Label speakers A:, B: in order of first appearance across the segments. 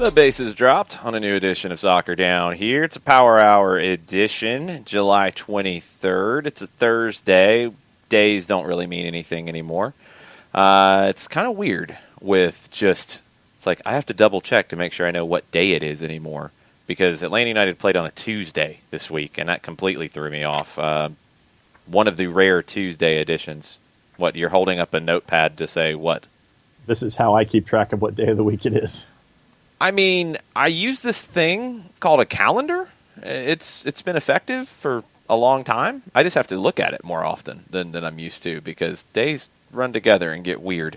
A: The base is dropped on a new edition of Soccer Down here. It's a Power Hour edition, July 23rd. It's a Thursday. Days don't really mean anything anymore. It's kind of weird with just, it's like I have to double check to make sure I know what day it is anymore because Atlanta United played on a Tuesday this week, and that completely threw me off. One of the rare Tuesday editions. What, you're holding up a notepad to say what?
B: This is how I keep track of what day of the week it is.
A: I mean, I use this thing called a calendar. It's been effective for a long time. I just have to look at it more often than I'm used to because days run together and get weird.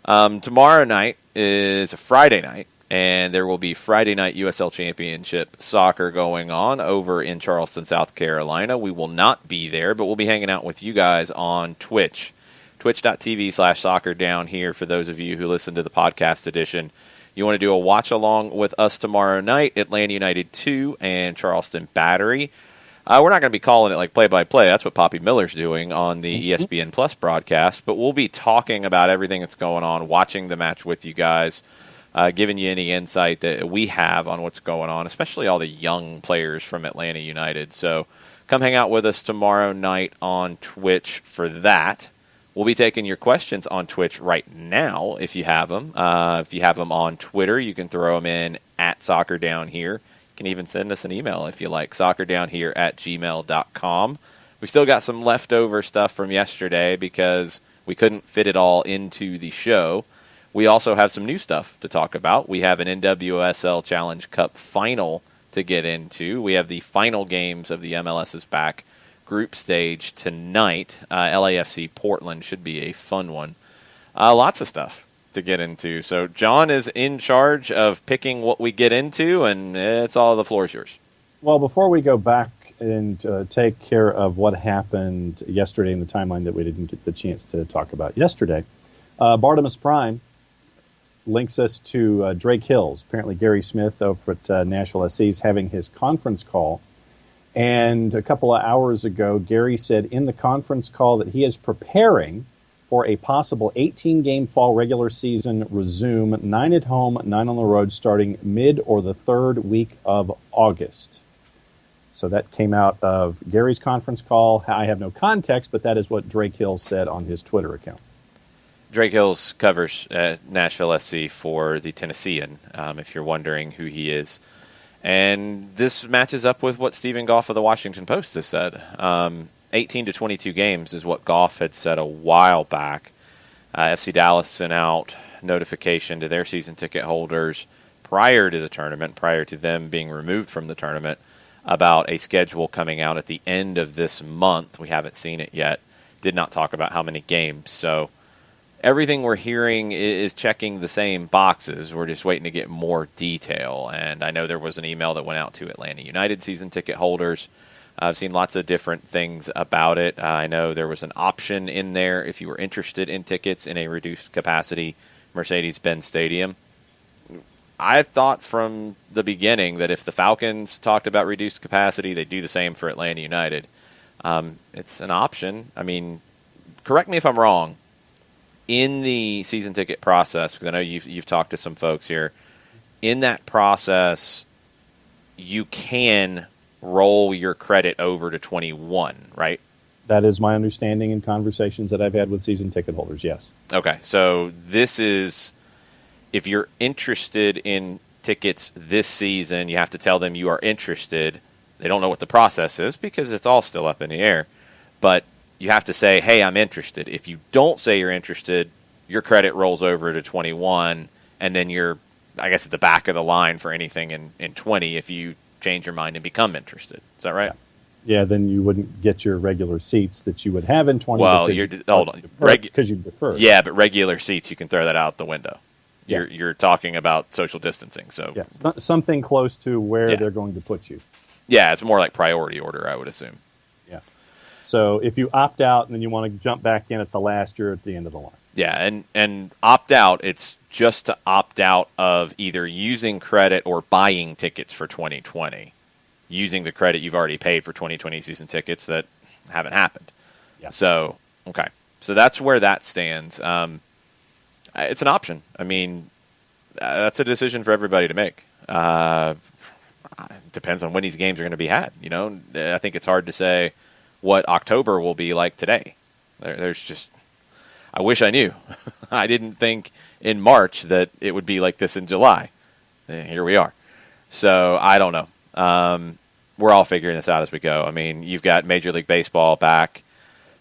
A: Tomorrow night is a Friday night, and there will be Friday night USL Championship soccer going on over in Charleston, South Carolina. We will not be there, but we'll be hanging out with you guys on Twitch. Twitch.tv/soccer down here for those of you who listen to the podcast edition. You want to do a watch-along with us tomorrow night, Atlanta United 2 and Charleston Battery. We're not going to be calling it like play-by-play. That's what Poppy Miller's doing on the ESPN Plus broadcast. But we'll be talking about everything that's going on, watching the match with you guys, giving you any insight that we have on what's going on, especially all the young players from Atlanta United. So come hang out with us tomorrow night on Twitch for that. We'll be taking your questions on Twitch right now if you have them. If you have them on Twitter, you can throw them in at SoccerDownHere. You can even send us an email if you like, soccerdownhere@gmail.com. We still got some leftover stuff from yesterday because we couldn't fit it all into the show. We also have some new stuff to talk about. We have an NWSL Challenge Cup final to get into. We have the final games of the MLS is Back group stage tonight. LAFC Portland should be a fun one. Lots of stuff to get into. So John is in charge of picking what we get into, and it's all the floor is yours.
B: Well, before we go back and take care of what happened yesterday in the timeline that we didn't get the chance to talk about yesterday, Bartimus Prime links us to Drake Hills. Apparently Gary Smith over at Nashville SC is having his conference call. And a couple of hours ago, Gary said in the conference call that he is preparing for a possible 18-game fall regular season resume, 9 at home, 9 on the road, starting mid or the third week of August. So that came out of Gary's conference call. I have no context, but that is what Drake Hills said on his Twitter account.
A: Drake Hills covers Nashville SC for the Tennessean, if you're wondering who he is. And this matches up with what Stephen Goff of the Washington Post has said. 18 to 22 games is what Goff had said a while back. FC Dallas sent out notification to their season ticket holders prior to the tournament, prior to them being removed from the tournament, about a schedule coming out at the end of this month. We haven't seen it yet. Did not talk about how many games. So everything we're hearing is checking the same boxes. We're just waiting to get more detail. And I know there was an email that went out to Atlanta United season ticket holders. I've seen lots of different things about it. I know there was an option in there if you were interested in tickets in a reduced capacity Mercedes-Benz Stadium. I thought from the beginning that if the Falcons talked about reduced capacity, they'd do the same for Atlanta United. It's an option. I mean, correct me if I'm wrong. In the season ticket process, because I know you've talked to some folks here, in that process, you can roll your credit over to 21, right?
B: That is my understanding in conversations that I've had with season ticket holders, yes.
A: Okay, so this is, if you're interested in tickets this season, you have to tell them you are interested. They don't know what the process is because it's all still up in the air, but you have to say, hey, I'm interested. If you don't say you're interested, your credit rolls over to 21, and then you're, I guess, at the back of the line for anything in 20 if you change your mind and become interested. Is that right?
B: Yeah, then you wouldn't get your regular seats that you would have in 20.
A: Well,
B: because you deferred.
A: Yeah, but regular seats, you can throw that out the window. You're talking about social distancing. So
B: yeah, something close to where they're going to put you.
A: Yeah, it's more like priority order, I would assume.
B: So if you opt out and then you want to jump back in at the last, you're at the end of the line.
A: Yeah, and opt out, it's just to opt out of either using credit or buying tickets for 2020, using the credit you've already paid for 2020 season tickets that haven't happened. Yeah. So, okay. So that's where that stands. It's an option. I mean, that's a decision for everybody to make. Depends on when these games are going to be had. I think it's hard to say what October will be like today. There's just, I wish I knew. I didn't think in March that it would be like this in July. And here we are. So I don't know. We're all figuring this out as we go. I mean, you've got Major League Baseball back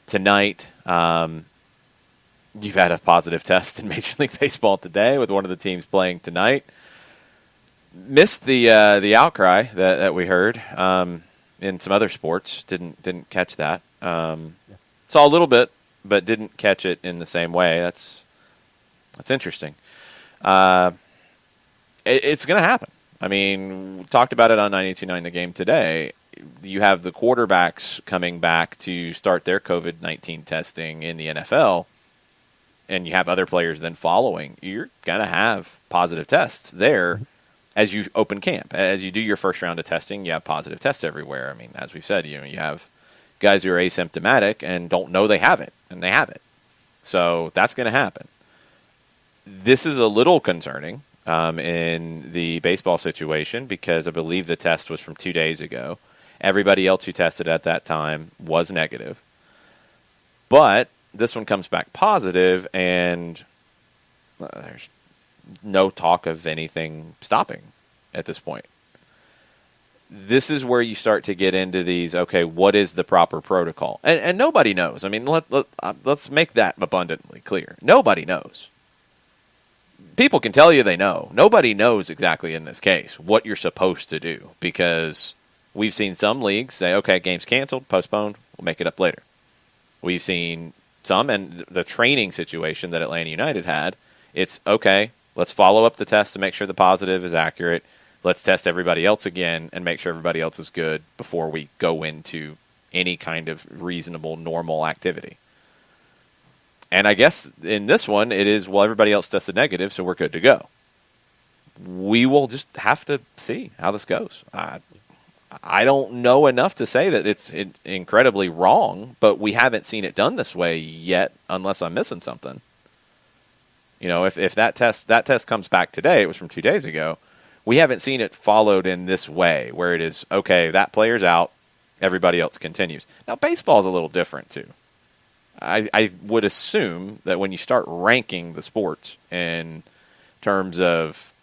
A: tonight. You've had a positive test in Major League Baseball today with one of the teams playing tonight. Missed the outcry that we heard in some other sports. Didn't catch that. Saw a little bit, but didn't catch it in the same way. That's interesting. It's going to happen. I mean, we talked about it on 92.9 The Game today. You have the quarterbacks coming back to start their COVID-19 testing in the NFL, and you have other players then following. You're going to have positive tests there as you open camp. As you do your first round of testing, you have positive tests everywhere. I mean, as we've said, you have guys who are asymptomatic and don't know they have it, and they have it. So that's going to happen. This is a little concerning in the baseball situation because I believe the test was from 2 days ago. Everybody else who tested at that time was negative. But this one comes back positive, and there's no talk of anything stopping at this point. This is where you start to get into these, okay, what is the proper protocol? And nobody knows. I mean, let's make that abundantly clear. Nobody knows. People can tell you they know. Nobody knows exactly in this case what you're supposed to do because we've seen some leagues say, okay, game's canceled, postponed, we'll make it up later. We've seen some, and the training situation that Atlanta United had, it's, okay, let's follow up the test to make sure the positive is accurate. Let's test everybody else again and make sure everybody else is good before we go into any kind of reasonable, normal activity. And I guess in this one, it is, well, everybody else tested negative, so we're good to go. We will just have to see how this goes. I don't know enough to say that it's incredibly wrong, but we haven't seen it done this way yet, unless I'm missing something. If that test comes back today, it was from 2 days ago, we haven't seen it followed in this way, where it is, okay, that player's out, everybody else continues. Now, baseball is a little different, too. I would assume that when you start ranking the sports in terms of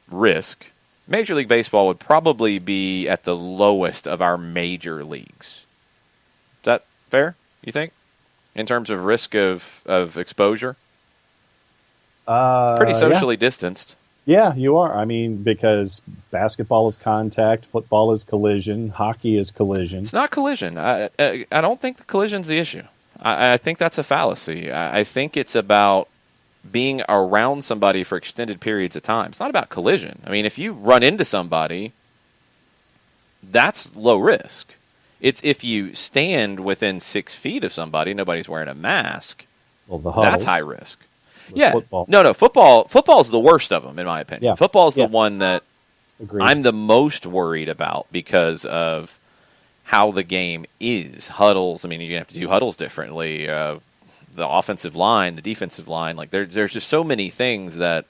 A: risk, Major League Baseball would probably be at the lowest of our major leagues. Is that fair, you think, in terms of risk of exposure? It's pretty socially distanced.
B: Yeah, you are. I mean, because basketball is contact, football is collision, hockey is collision.
A: It's not collision. I don't think the collision's the issue. I think that's a fallacy. I think it's about being around somebody for extended periods of time. It's not about collision. I mean, if you run into somebody, that's low risk. It's if you stand within 6 feet of somebody, nobody's wearing a mask,
B: well, the huddles,
A: that's high risk. Yeah.
B: Football.
A: No, football's the worst of them, in my opinion.
B: Yeah.
A: Football's the one that
B: Agreed.
A: I'm the most worried about because of how the game is. Huddles, I mean, you're going to have to do huddles differently. The offensive line, the defensive line, like there's just so many things that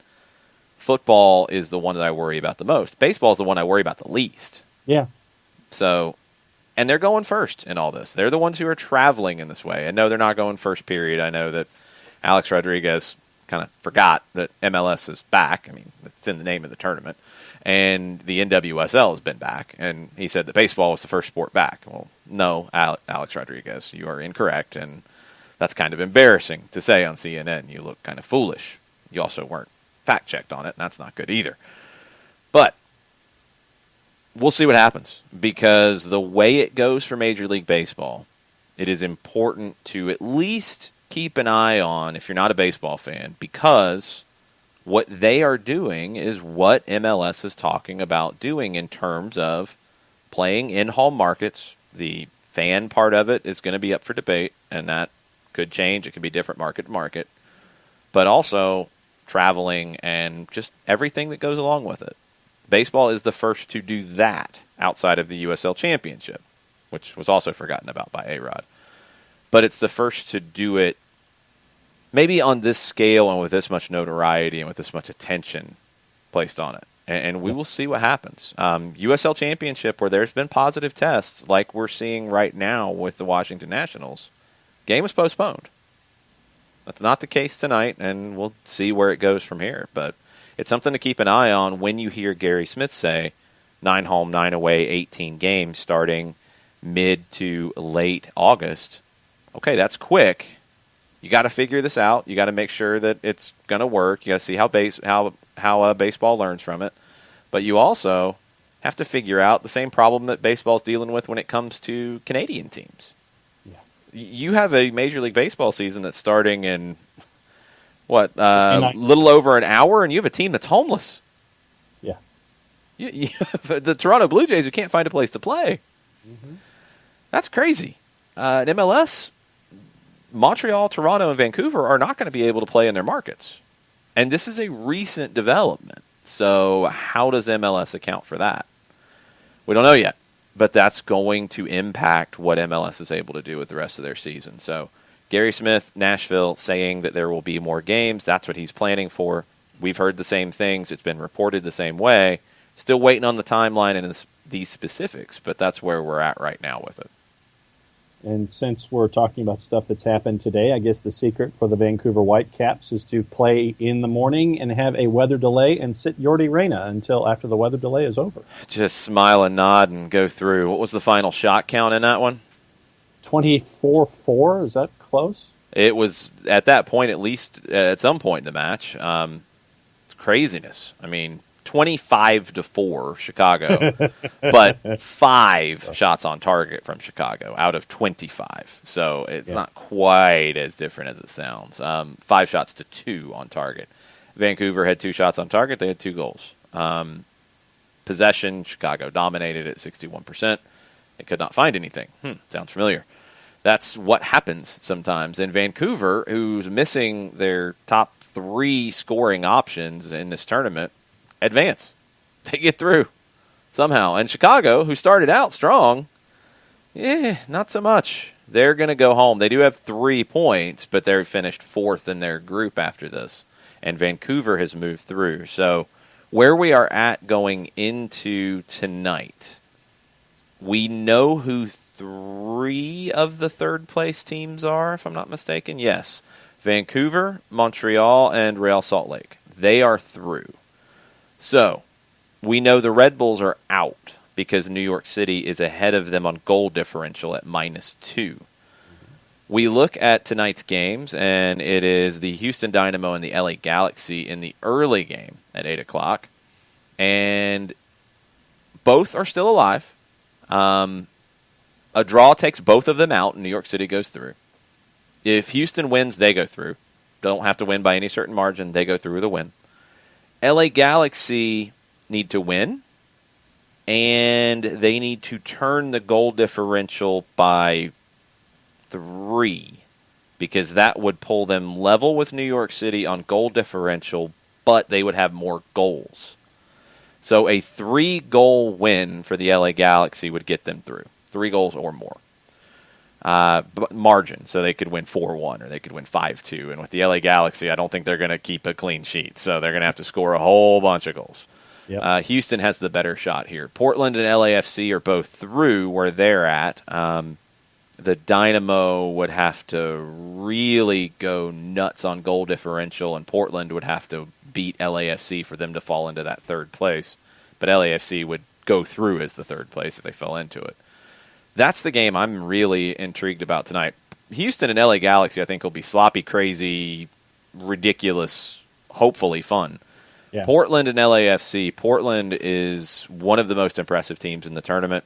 A: football is the one that I worry about the most. Baseball is the one I worry about the least.
B: Yeah.
A: So, and they're going first in all this. They're the ones who are traveling in this way. And no, they're not going first period. I know that Alex Rodriguez kind of forgot that MLS is back. I mean, it's in the name of the tournament. And the NWSL has been back. And he said that baseball was the first sport back. Well, no, Alex Rodriguez, you are incorrect. And that's kind of embarrassing to say on CNN. You look kind of foolish. You also weren't fact-checked on it, and that's not good either. But we'll see what happens. Because the way it goes for Major League Baseball, it is important to at least keep an eye on if you're not a baseball fan, because what they are doing is what MLS is talking about doing in terms of playing in home markets. The fan part of it is going to be up for debate, and that could change. It could be different market to market. But also traveling and just everything that goes along with it. Baseball is the first to do that outside of the USL Championship, which was also forgotten about by A-Rod. But it's the first to do it maybe on this scale and with this much notoriety and with this much attention placed on it. And we will see what happens. USL Championship, where there's been positive tests, like we're seeing right now with the Washington Nationals, game was postponed. That's not the case tonight, and we'll see where it goes from here. But it's something to keep an eye on when you hear Gary Smith say 9 home, 9 away, 18 games starting mid to late August. Okay, that's quick. You got to figure this out. You got to make sure that it's going to work. You got to see how baseball learns from it. But you also have to figure out the same problem that baseball's dealing with when it comes to Canadian teams. Yeah. You have a Major League Baseball season that's starting in, little over an hour, and you have a team that's homeless.
B: Yeah.
A: You have the Toronto Blue Jays who can't find a place to play. Mm-hmm. That's crazy. In MLS, Montreal, Toronto, and Vancouver are not going to be able to play in their markets. And this is a recent development. So how does MLS account for that? We don't know yet. But that's going to impact what MLS is able to do with the rest of their season. So Gary Smith, Nashville, saying that there will be more games. That's what he's planning for. We've heard the same things. It's been reported the same way. Still waiting on the timeline and these specifics. But that's where we're at right now with it.
B: And since we're talking about stuff that's happened today, I guess the secret for the Vancouver Whitecaps is to play in the morning and have a weather delay and sit Yordi Reyna until after the weather delay is over.
A: Just smile and nod and go through. What was the final shot count in that one?
B: 24-4. Is that close?
A: It was at that point, at least at some point in the match. It's craziness. I mean, 25-4 Chicago, but 5 shots on target from Chicago out of 25. So it's not quite as different as it sounds. 5 shots to 2 on target. Vancouver had 2 shots on target. They had 2 goals. Possession, Chicago dominated at 61%. They could not find anything. Sounds familiar. That's what happens sometimes. In Vancouver, who's missing their top 3 scoring options in this tournament, advance. They get through somehow. And Chicago, who started out strong, not so much. They're going to go home. They do have 3 points, but they're finished 4th in their group after this. And Vancouver has moved through. So where we are at going into tonight, we know who 3 of the third-place teams are, if I'm not mistaken. Yes. Vancouver, Montreal, and Real Salt Lake. They are through. So, we know the Red Bulls are out because New York City is ahead of them on goal differential at -2. We look at tonight's games, and it is the Houston Dynamo and the LA Galaxy in the early game at 8 o'clock. And both are still alive. A draw takes both of them out, and New York City goes through. If Houston wins, they go through. Don't have to win by any certain margin. They go through with a win. LA Galaxy need to win, and they need to turn the goal differential by 3, because that would pull them level with New York City on goal differential, but they would have more goals. So a 3-goal win for the LA Galaxy would get them through. 3 goals or more. Margin, so they could win 4-1 or they could win 5-2. And with the LA Galaxy, I don't think they're going to keep a clean sheet, so they're going to have to score a whole bunch of goals. Yep. Houston has the better shot here. Portland and LAFC are both through where they're at. The Dynamo would have to really go nuts on goal differential, and Portland would have to beat LAFC for them to fall into that 3rd place. But LAFC would go through as the 3rd place if they fell into it. That's the game I'm really intrigued about tonight. Houston and LA Galaxy, I think, will be sloppy, crazy, ridiculous, hopefully fun. Yeah. Portland and LAFC. Portland is one of the most impressive teams in the tournament.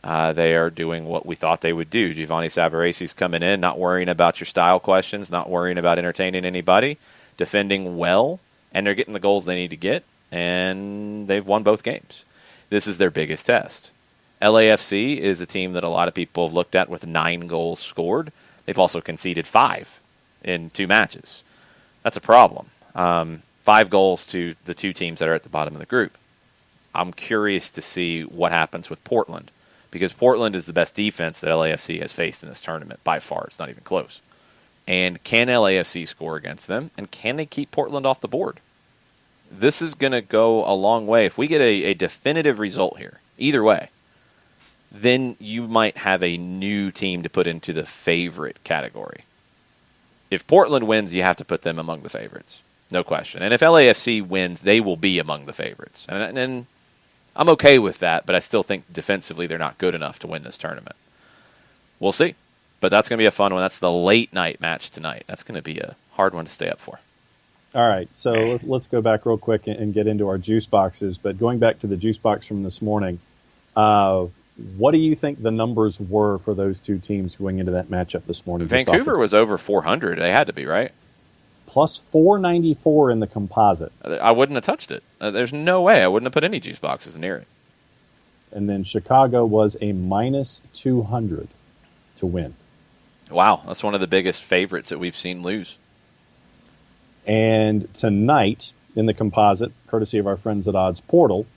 A: They are doing what we thought they would do. Giovanni Savaresi's coming in, not worrying about your style questions, not worrying about entertaining anybody, defending well, and they're getting the goals they need to get, and they've won both games. This is their biggest test. LAFC is a team that a lot of people have looked at with 9 goals scored. They've also conceded 5 in 2 matches. That's a problem. 5 goals to the 2 teams that are at the bottom of the group. I'm curious to see what happens with Portland, because Portland is the best defense that LAFC has faced in this tournament by far. It's not even close. And can LAFC score against them, and can they keep Portland off the board? this is going to go a long way. If we get a definitive result here, either way, then you might have a new team to put into the favorite category. If Portland wins, you have to put them among the favorites. No question. And if LAFC wins, they will be among the favorites. And I'm okay with that, but I still think defensively they're not good enough to win this tournament. We'll see. But that's going to be a fun one. That's the late night match tonight. That's going to be a hard one to stay up for.
B: All right, so let's go back real quick and get into our juice boxes. But going back to the juice box from this morning, what do you think the numbers were for those two teams going into that matchup this morning?
A: Vancouver was over 400. They had to be, right?
B: Plus 494 in the composite.
A: I wouldn't have touched it. There's no way I wouldn't have put any juice boxes near it.
B: And then Chicago was a minus 200 to win.
A: Wow, that's one of the biggest favorites that we've seen lose.
B: And tonight, in the composite, courtesy of our friends at Odds Portal,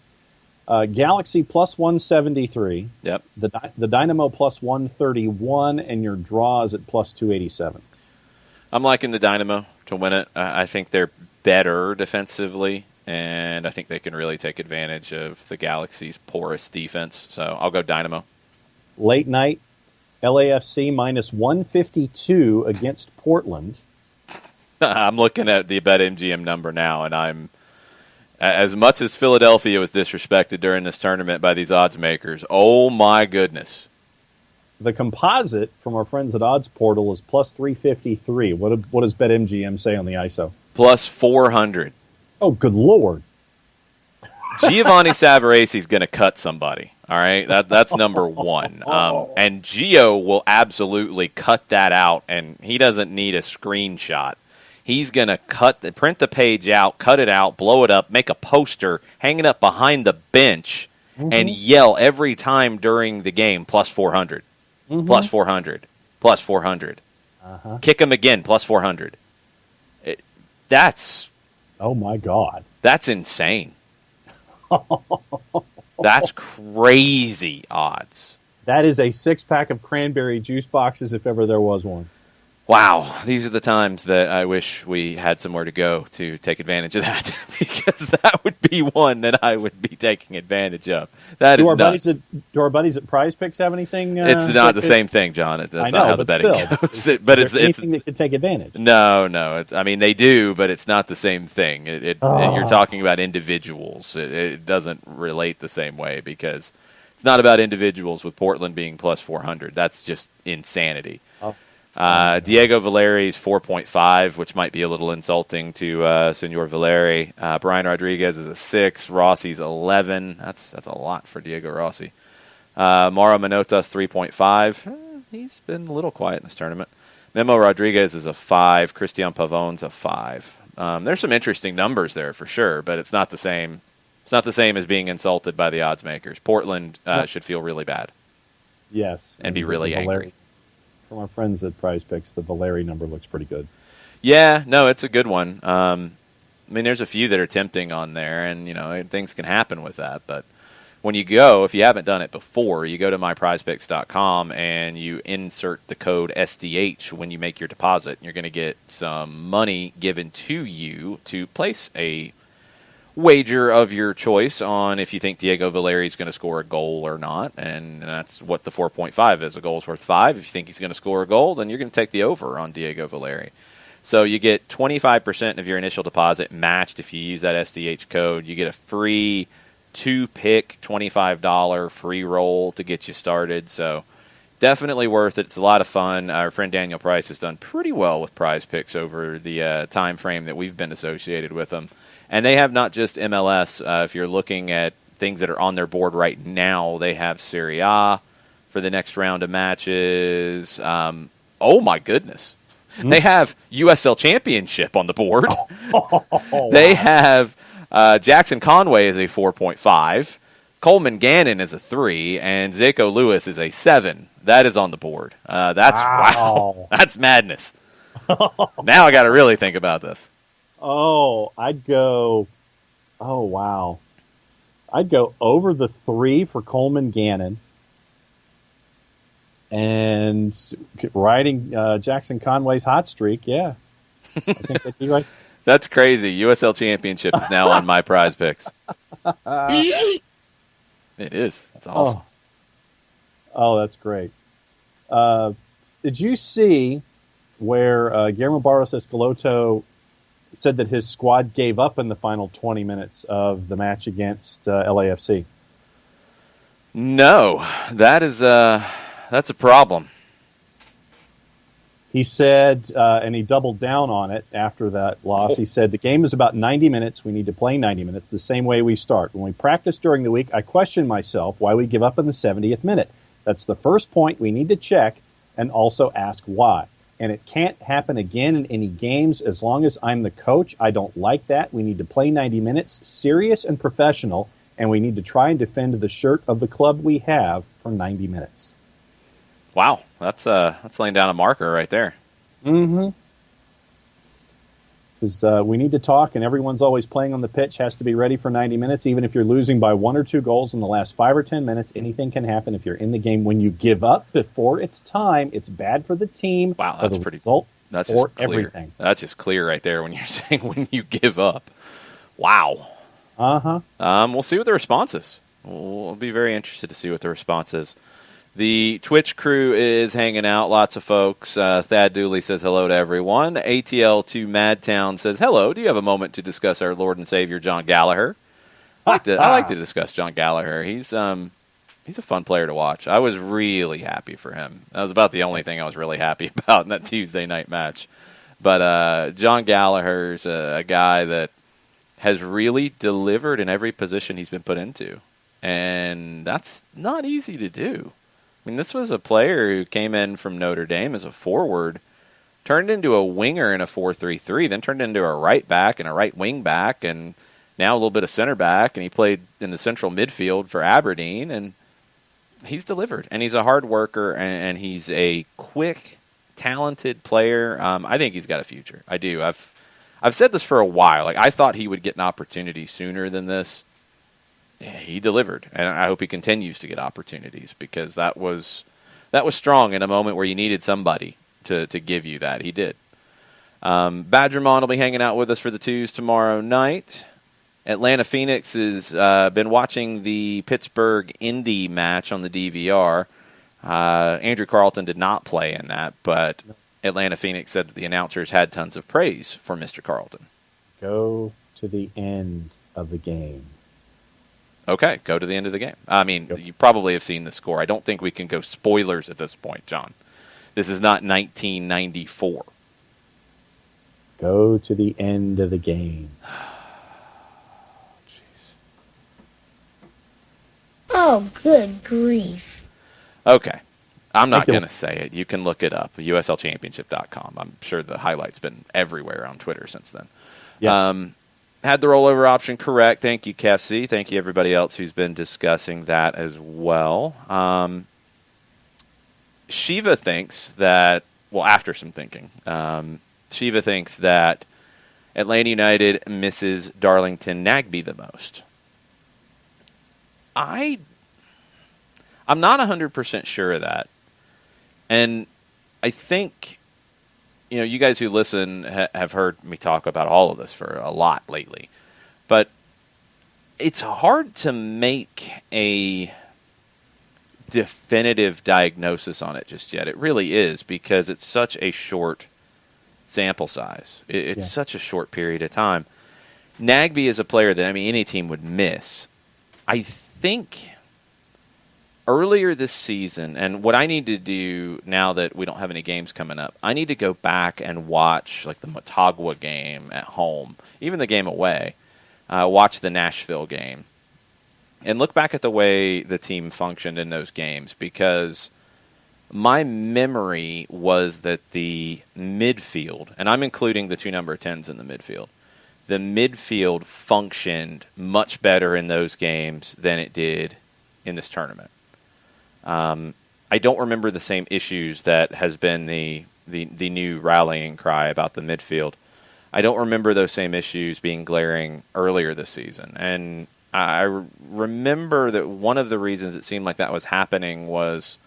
B: Galaxy plus 173.
A: Yep.
B: The Dynamo plus 131, and your draw is at plus 287.
A: I'm liking the Dynamo to win it. I think they're better defensively, and I think they can really take advantage of the Galaxy's porous defense. So I'll go Dynamo.
B: Late night, LAFC minus 152 against Portland.
A: I'm looking at the BetMGM number now, and I'm as much as Philadelphia was disrespected during this tournament by these odds makers. Oh my goodness!
B: The composite from our friends at Odds Portal is plus 353. What does BetMGM say on the ISO?
A: Plus 400.
B: Oh, good Lord!
A: Giovanni Savaresi's going to cut somebody. All right, that's number one. And Gio will absolutely cut that out, and he doesn't need a screenshot. He's going to print the page out, cut it out, blow it up, make a poster, hang it up behind the bench, and yell every time during the game, plus 400, plus 400, plus 400. Kick him again, plus 400. That's...
B: Oh, my God.
A: That's insane. That's crazy odds.
B: That is a six-pack of cranberry juice boxes if ever there was one.
A: Wow, these are the times that I wish we had somewhere to go to take advantage of that, because that would be one that I would be taking advantage of. That is nuts.
B: Do our buddies at Prize Picks have anything?
A: It's not the same thing, John. That's not how the betting goes. But it's
B: anything that could take advantage.
A: No. I mean, they do, but it's not the same thing. You're talking about individuals. It doesn't relate the same way, because it's not about individuals with Portland being plus 400. That's just insanity. Diego Valeri's 4.5, which might be a little insulting to Senor Valeri. Brian Rodriguez is a 6. Rossi's 11. That's a lot for Diego Rossi. Mauro Manotas 3.5. He's been a little quiet in this tournament. Memo Rodriguez is a 5. Christian Pavon's a 5. There's some interesting numbers there for sure, but it's not the same. It's not the same as being insulted by the odds makers. Portland should feel really bad.
B: Yes,
A: and be really angry.
B: From our friends at Prize Picks, the Valeri number looks pretty good.
A: Yeah, no, it's a good one. I mean, there's a few that are tempting on there, and, things can happen with that. But when you go, if you haven't done it before, you go to myprizepicks.com and you insert the code SDH when you make your deposit. You're going to get some money given to you to place a wager of your choice on if you think Diego Valeri is going to score a goal or not, and that's what the 4.5 is. A goal is worth 5. If you think he's going to score a goal, then you're going to take the over on Diego Valeri. So you get 25% of your initial deposit matched if you use that SDH code. You get a free 2-pick $25 free roll to get you started. So definitely worth it. It's a lot of fun. Our friend Daniel Price has done pretty well with Prize Picks over the time frame that we've been associated with them. And they have not just MLS. If you're looking at things that are on their board right now, they have Serie A for the next round of matches. Oh, my goodness. They have USL Championship on the board. They have Jackson Conway is a 4.5. Coleman Gannon is a 3. And Zeko Lewis is a 7. That is on the board. Wow. That's madness. Now I got to really think about this.
B: I'd go over the 3 for Coleman Gannon and riding Jackson Conway's hot streak. Yeah, I think that'd be right.
A: That's crazy. USL Championship is now on my Prize Picks. It is. That's awesome.
B: Oh, that's great. Did you see where Guillermo Barros Escaloto said that his squad gave up in the final 20 minutes of the match against LAFC?
A: No, that's a problem.
B: He said, and he doubled down on it after that loss. He said, the game is about 90 minutes. We need to play 90 minutes the same way we start. When we practice during the week, I question myself why we give up in the 70th minute. That's the first point we need to check and also ask why. And it can't happen again in any games. As long as I'm the coach, I don't like that. We need to play 90 minutes, serious and professional, and we need to try and defend the shirt of the club we have for 90 minutes.
A: Wow, that's laying down a marker right there.
B: Mm-hmm. Says we need to talk, and everyone's always playing on the pitch, has to be ready for 90 minutes. Even if you're losing by 1 or 2 goals in the last 5 or 10 minutes, anything can happen if you're in the game. When you give up before it's time, it's bad for the team.
A: Wow, that's pretty. That's
B: for
A: just clear.
B: Everything.
A: That's just clear right there when you're saying when you give up. Wow.
B: Uh-huh.
A: We'll see what the response is. We'll be very interested to see what the response is. The Twitch crew is hanging out. Lots of folks. Thad Dooley says hello to everyone. ATL2 Madtown says, hello. Do you have a moment to discuss our Lord and Savior, John Gallagher? I like to discuss John Gallagher. He's a fun player to watch. I was really happy for him. That was about the only thing I was really happy about in that Tuesday night match. But John Gallagher's a guy that has really delivered in every position he's been put into. And that's not easy to do. I mean, this was a player who came in from Notre Dame as a forward, turned into a winger in a 4-3-3, then turned into a right back and a right wing back, and now a little bit of center back, and he played in the central midfield for Aberdeen, and he's delivered. And he's a hard worker, and he's a quick, talented player. I think he's got a future. I do. I've said this for a while. Like, I thought he would get an opportunity sooner than this. Yeah, he delivered, and I hope he continues to get opportunities because that was strong in a moment where you needed somebody to give you that. He did. Badgermon will be hanging out with us for the twos tomorrow night. Atlanta Phoenix has been watching the Pittsburgh Indy match on the DVR. Andrew Carlton did not play in that, but Atlanta Phoenix said that the announcers had tons of praise for Mr. Carlton.
B: Go to the end of the game.
A: Okay, go to the end of the game. I mean, You probably have seen the score. I don't think we can go spoilers at this point, John. This is not 1994.
B: Go to the end of the game.
A: Jeez.
C: Oh, good grief.
A: Okay. I'm not going to say it. You can look it up, USLChampionship.com. I'm sure the highlight's been everywhere on Twitter since then.
B: Yes.
A: Had the rollover option correct. Thank you, KFC. Thank you, everybody else who's been discussing that as well. Shiva thinks that, well, after some thinking, Shiva thinks that Atlanta United misses Darlington Nagbe the most. I'm not 100% sure of that. And I think, you guys who listen have heard me talk about all of this for a lot lately. But it's hard to make a definitive diagnosis on it just yet. It really is, because it's such a short sample size. It's such a short period of time. Nagbe is a player that, any team would miss. I think earlier this season, and what I need to do now that we don't have any games coming up, I need to go back and watch like the Motagua game at home, even the game away, watch the Nashville game, and look back at the way the team functioned in those games, because my memory was that the midfield, and I'm including the two number 10s in the midfield, the midfield functioned much better in those games than it did in this tournament. I don't remember the same issues that has been the new rallying cry about the midfield. I don't remember those same issues being glaring earlier this season. And I remember that one of the reasons it seemed like that was happening was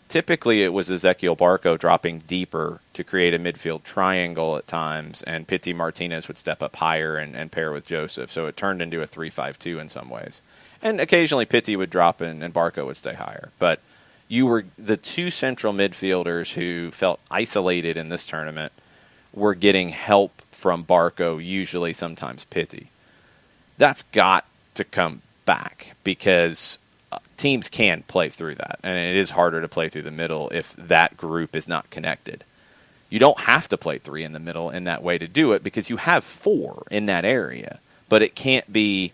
A: typically it was Ezequiel Barco dropping deeper to create a midfield triangle at times, and Pity Martinez would step up higher and pair with Joseph. So it turned into a 3-5-2 in some ways. And occasionally Pity would drop in and Barco would stay higher. But you were the two central midfielders who felt isolated in this tournament were getting help from Barco, usually sometimes Pity. That's got to come back because teams can play through that, and it is harder to play through the middle if that group is not connected. You don't have to play three in the middle in that way to do it because you have four in that area, but it can't be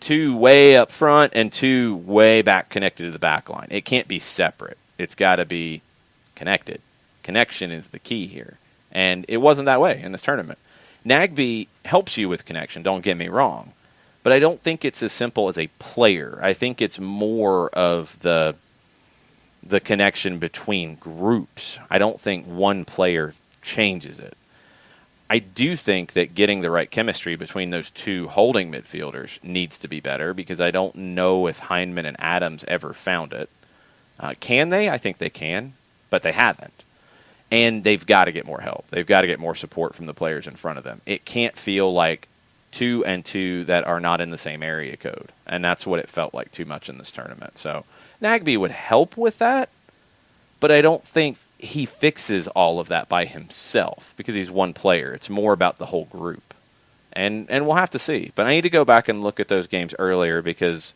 A: two way up front and two way back connected to the back line. It can't be separate. It's got to be connected. Connection is the key here, and it wasn't that way in this tournament. Nagbe helps you with connection, don't get me wrong, but I don't think it's as simple as a player. I think it's more of the connection between groups. I don't think one player changes it. I do think that getting the right chemistry between those two holding midfielders needs to be better because I don't know if Heinemann and Adams ever found it. Can they? I think they can, but they haven't. And they've got to get more help. They've got to get more support from the players in front of them. It can't feel like 2 and 2 that are not in the same area code. And that's what it felt like too much in this tournament. So Nagbe would help with that, but I don't think he fixes all of that by himself because he's one player. It's more about the whole group. And we'll have to see. But I need to go back and look at those games earlier because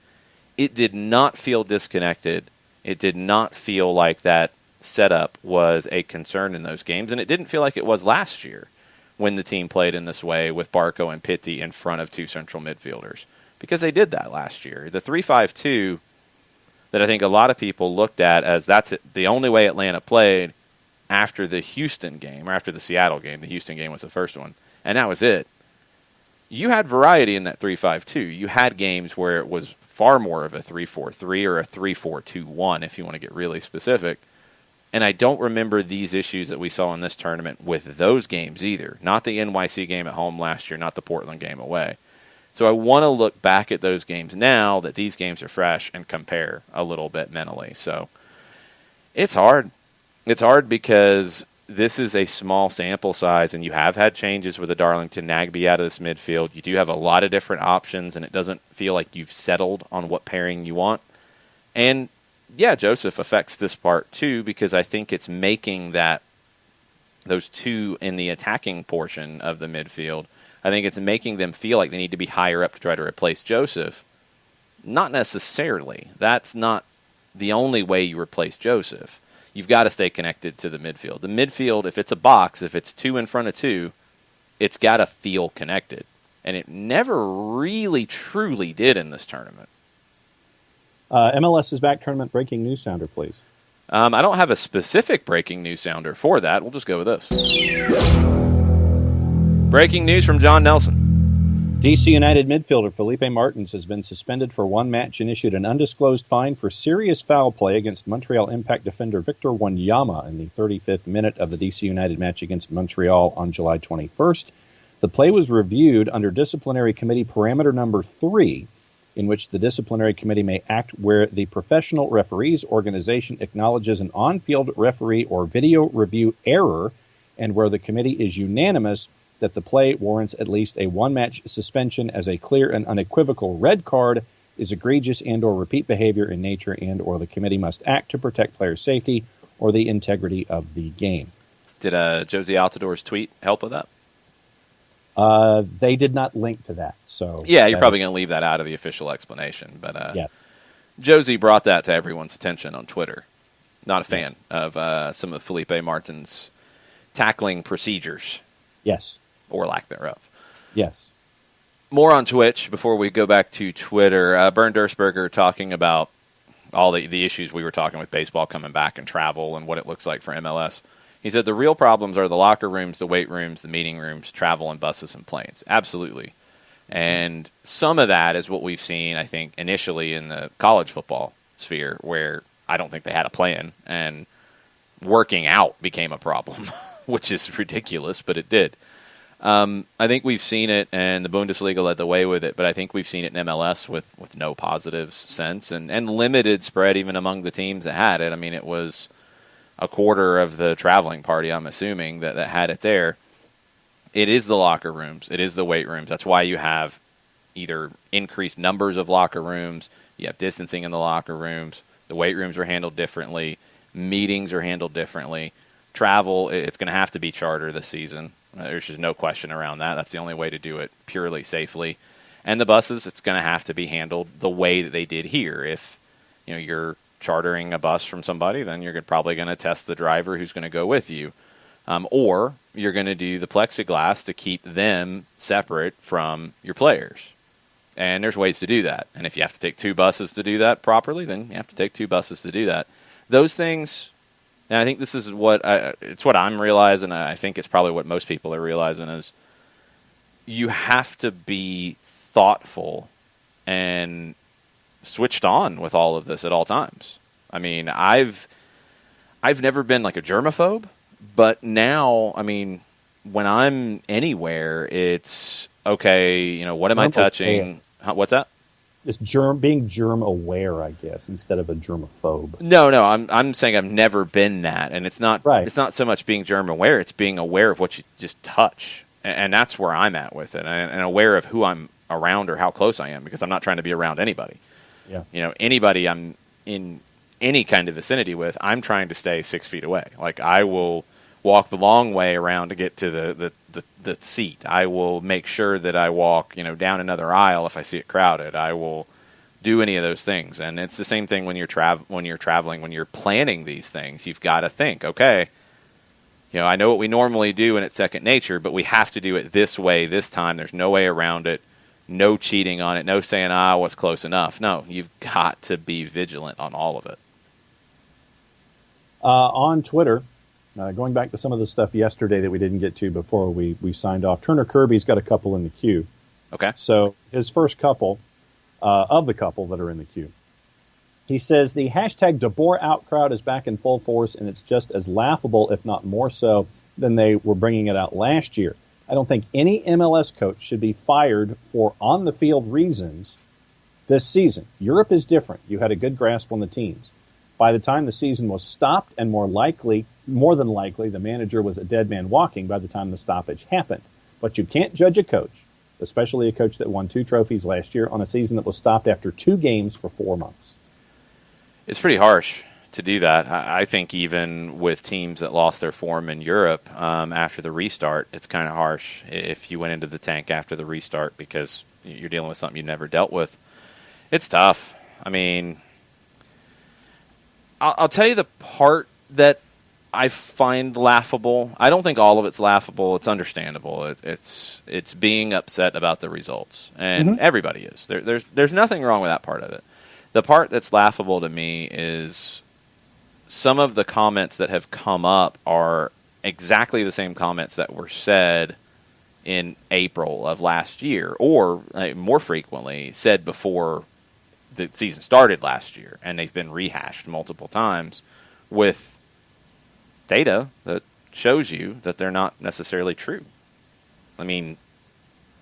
A: it did not feel disconnected. It did not feel like that setup was a concern in those games, and it didn't feel like it was last year when the team played in this way with Barco and Pity in front of two central midfielders because they did that last year. The 3-5-2 that I think a lot of people looked at as that's the only way Atlanta played after the Houston game, or after the Seattle game. The Houston game was the first one, and that was it. You had variety in that 3-5-2. You had games where it was far more of a 3-4-3 or a 3-4-2-1 if you want to get really specific. And I don't remember these issues that we saw in this tournament with those games either. Not the NYC game at home last year, not the Portland game away. So I want to look back at those games now that these games are fresh and compare a little bit mentally. So it's hard. It's hard because this is a small sample size, and you have had changes with the Darlington Nagbe out of this midfield. You do have a lot of different options, and it doesn't feel like you've settled on what pairing you want. And yeah, Joseph affects this part too because I think it's making those two in the attacking portion of the midfield, I think it's making them feel like they need to be higher up to try to replace Joseph. Not necessarily. That's not the only way you replace Joseph. You've got to stay connected to the midfield. The midfield, if it's a box, if it's two in front of two, it's got to feel connected. And it never really truly did in this tournament.
B: MLS is back. Tournament breaking news sounder, please.
A: I don't have a specific breaking news sounder for that. We'll just go with this. Breaking news from John Nelson.
B: DC United midfielder Felipe Martins has been suspended for one match and issued an undisclosed fine for serious foul play against Montreal Impact defender Victor Wanyama in the 35th minute of the DC United match against Montreal on July 21st. The play was reviewed under disciplinary committee parameter number 3, in which the disciplinary committee may act where the professional referees organization acknowledges an on-field referee or video review error and where the committee is unanimous that the play warrants at least a one-match suspension as a clear and unequivocal red card is egregious and or repeat behavior in nature and or the committee must act to protect player safety or the integrity of the game.
A: Did Josie Altidor's tweet help with that?
B: They did not link to that. So
A: yeah, you're probably going to leave that out of the official explanation. But
B: yes.
A: Josie brought that to everyone's attention on Twitter. Not a fan of some of Felipe Martins' tackling procedures.
B: Yes.
A: Or lack thereof.
B: Yes.
A: More on Twitch before we go back to Twitter. Bernd Dursberger talking about all the issues we were talking with baseball coming back and travel and what it looks like for MLS. He said the real problems are the locker rooms, the weight rooms, the meeting rooms, travel, and buses and planes. Absolutely. And some of that is what we've seen, I think, initially in the college football sphere, where I don't think they had a plan, and working out became a problem, which is ridiculous, but it did. I think we've seen it, and the Bundesliga led the way with it, but I think we've seen it in MLS with no positive sense and limited spread even among the teams that had it. I mean, it was a quarter of the traveling party, I'm assuming, that had it there. It is the locker rooms. It is the weight rooms. That's why you have either increased numbers of locker rooms, you have distancing in the locker rooms, the weight rooms are handled differently, meetings are handled differently. Travel, it's going to have to be charter this season. There's just no question around that. That's the only way to do it purely safely. And the buses, it's going to have to be handled the way that they did here. If you're chartering a bus from somebody, then you're probably going to test the driver who's going to go with you. Or you're going to do the plexiglass to keep them separate from your players. And there's ways to do that. And if you have to take 2 buses to do that properly, then you have to take 2 buses to do that. Those things, and I think this is it's what I'm realizing, I think it's probably what most people are realizing, is you have to be thoughtful and switched on with all of this at all times. I mean, I've never been like a germaphobe, but now, I mean, when I'm anywhere, it's okay, what am I touching? What's that?
B: It's being germ aware, I guess, instead of a germaphobe.
A: No, I'm saying I've never been that, and it's not
B: right.
A: It's not so much being germ aware; it's being aware of what you just touch, and that's where I'm at with it, and aware of who I'm around or how close I am, because I'm not trying to be around anybody.
B: Yeah.
A: Anybody I'm in any kind of vicinity with, I'm trying to stay 6 feet away. Like, I will walk the long way around to get to the seat. I will make sure that I walk, down another aisle if I see it crowded. I will do any of those things. And it's the same thing when you're traveling, when you're planning these things. You've got to think, okay, I know what we normally do and it's second nature, but we have to do it this way this time. There's no way around it. No cheating on it. No saying, what's close enough. No, you've got to be vigilant on all of it.
B: On Twitter, going back to some of the stuff yesterday that we didn't get to before we signed off, Turner Kirby's got a couple in the queue.
A: Okay.
B: So his first couple of the couple that are in the queue. He says the hashtag DeBoer out crowd is back in full force, and it's just as laughable, if not more so, than they were bringing it out last year. I don't think any MLS coach should be fired for on-the-field reasons this season. Europe is different. You had a good grasp on the teams. By the time the season was stopped, and more than likely, the manager was a dead man walking by the time the stoppage happened. But you can't judge a coach, especially a coach that won 2 trophies last year, on a season that was stopped after 2 games for 4 months.
A: It's pretty harsh to do that. I think even with teams that lost their form in Europe after the restart, it's kind of harsh if you went into the tank after the restart because you're dealing with something you never dealt with. It's tough. I mean, I'll tell you the part that I find laughable. I don't think all of it's laughable. It's understandable. It's being upset about the results, and everybody is. There's nothing wrong with that part of it. The part that's laughable to me is some of the comments that have come up are exactly the same comments that were said in April of last year, or more frequently said before the season started last year, and they've been rehashed multiple times with data that shows you that they're not necessarily true. I mean,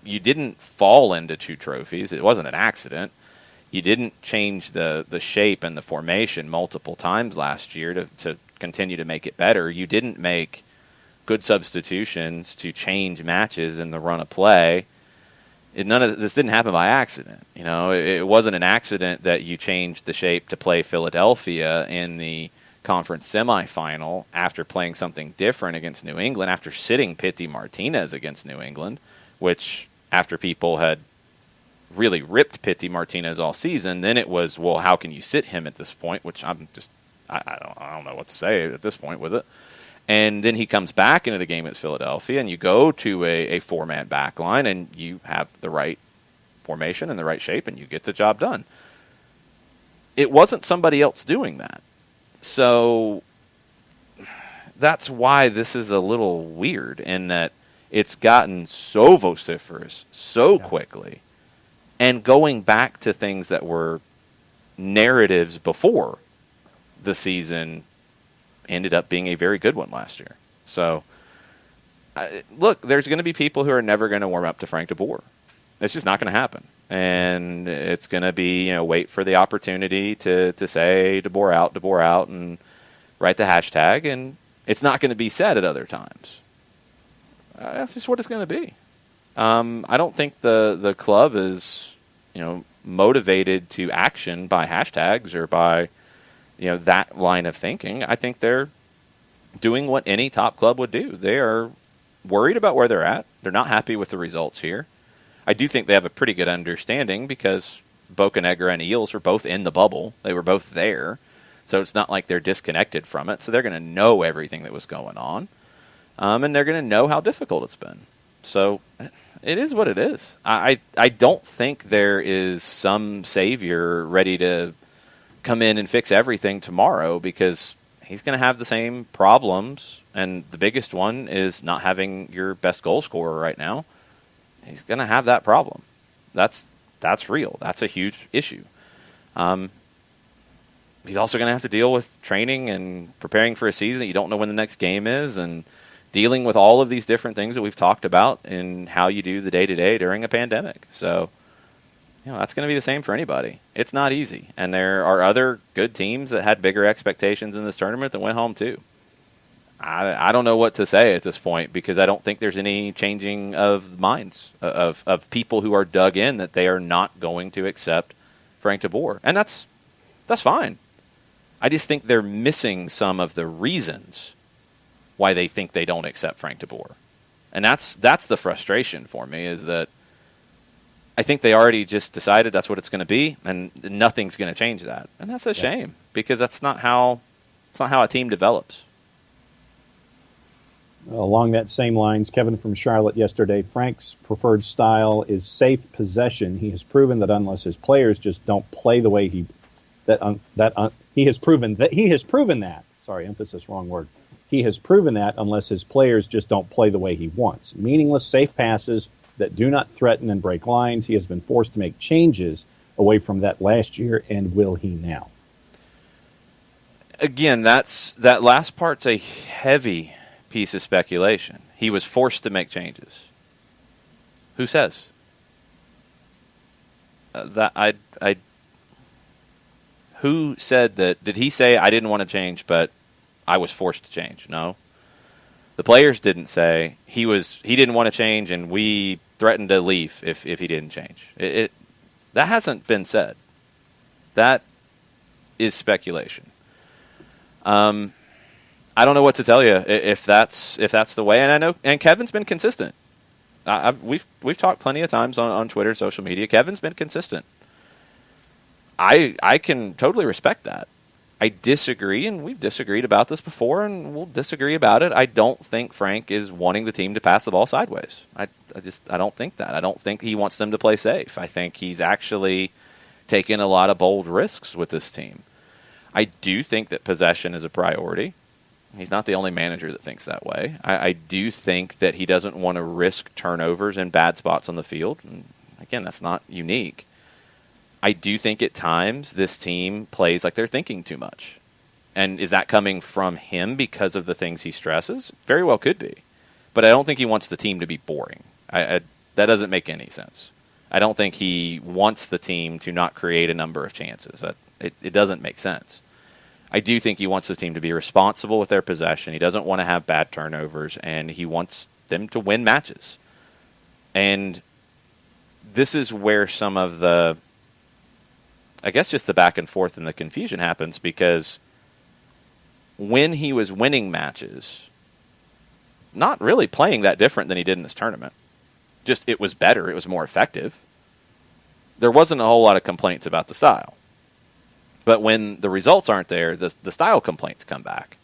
A: you didn't fall into 2 trophies. It wasn't an accident. You didn't change the shape and the formation multiple times last year to continue to make it better. You didn't make good substitutions to change matches in the run of play. None of this didn't happen by accident. It wasn't an accident that you changed the shape to play Philadelphia in the conference semifinal after playing something different against New England, after sitting Pity Martinez against New England, which after people had really ripped Pity Martinez all season, then it was, well, how can you sit him at this point? Which I don't know what to say at this point with it. And then he comes back into the game against Philadelphia, and you go to a 4-man back line, and you have the right formation and the right shape, and you get the job done. It wasn't somebody else doing that. So that's why this is a little weird in that it's gotten so vociferous so quickly, and going back to things that were narratives before the season ended up being a very good one last year. So, look, there's going to be people who are never going to warm up to Frank DeBoer. It's just not going to happen. And it's going to be, wait for the opportunity to say DeBoer out, and write the hashtag, and it's not going to be said at other times. That's just what it's going to be. I don't think the club is, motivated to action by hashtags or by, that line of thinking. I think they're doing what any top club would do. They are worried about where they're at. They're not happy with the results here. I do think they have a pretty good understanding because Bocanegra and Eels are both in the bubble. They were both there. So it's not like they're disconnected from it. So they're going to know everything that was going on. And they're going to know how difficult it's been. So it is what it is. I don't think there is some savior ready to come in and fix everything tomorrow, because he's going to have the same problems. And the biggest one is not having your best goal scorer right now. He's going to have that problem. That's real. That's a huge issue. He's also going to have to deal with training and preparing for a season that you don't know when the next game is, and dealing with all of these different things that we've talked about in how you do the day-to-day during a pandemic. So, that's going to be the same for anybody. It's not easy. And there are other good teams that had bigger expectations in this tournament that went home too. I don't know what to say at this point, because I don't think there's any changing of minds of people who are dug in that they are not going to accept Frank de Boer. And that's fine. I just think they're missing some of the reasons why they think they don't accept Frank de Boer. And that's the frustration for me, is that I think they already just decided that's what it's going to be, and nothing's going to change that. And that's a shame, because that's not how a team develops.
B: Along that same lines, Kevin from Charlotte yesterday, Frank's preferred style is safe possession. He has proven that unless his players just don't play the way he has proven that. Sorry, emphasis, wrong word. He has proven that unless his players just don't play the way he wants. Meaningless, safe passes that do not threaten and break lines. He has been forced to make changes away from that last year, and will he now?
A: Again, that last part's a heavy piece of speculation. He was forced to make changes. Who says? Who said that? Did he say, I didn't want to change, but I was forced to change? No. The players didn't say he didn't want to change and we threatened to leave if he didn't change. That hasn't been said. That is speculation. I don't know what to tell you if that's the way. And I know, and Kevin's been consistent. We've talked plenty of times on Twitter, social media. Kevin's been consistent. I can totally respect that. I disagree, and we've disagreed about this before, and we'll disagree about it. I don't think Frank is wanting the team to pass the ball sideways. I don't think that. I don't think he wants them to play safe. I think he's actually taken a lot of bold risks with this team. I do think that possession is a priority. He's not the only manager that thinks that way. I do think that he doesn't want to risk turnovers in bad spots on the field. And again, that's not unique. I do think at times this team plays like they're thinking too much. And is that coming from him because of the things he stresses? Very well could be. But I don't think he wants the team to be boring. That doesn't make any sense. I don't think he wants the team to not create a number of chances. It doesn't make sense. I do think he wants the team to be responsible with their possession. He doesn't want to have bad turnovers, and he wants them to win matches. And this is where some of the, I guess, just the back and forth and the confusion happens, because when he was winning matches, not really playing that different than he did in this tournament, just it was better, it was more effective. There wasn't a whole lot of complaints about the style. But when the results aren't there, the style complaints come back.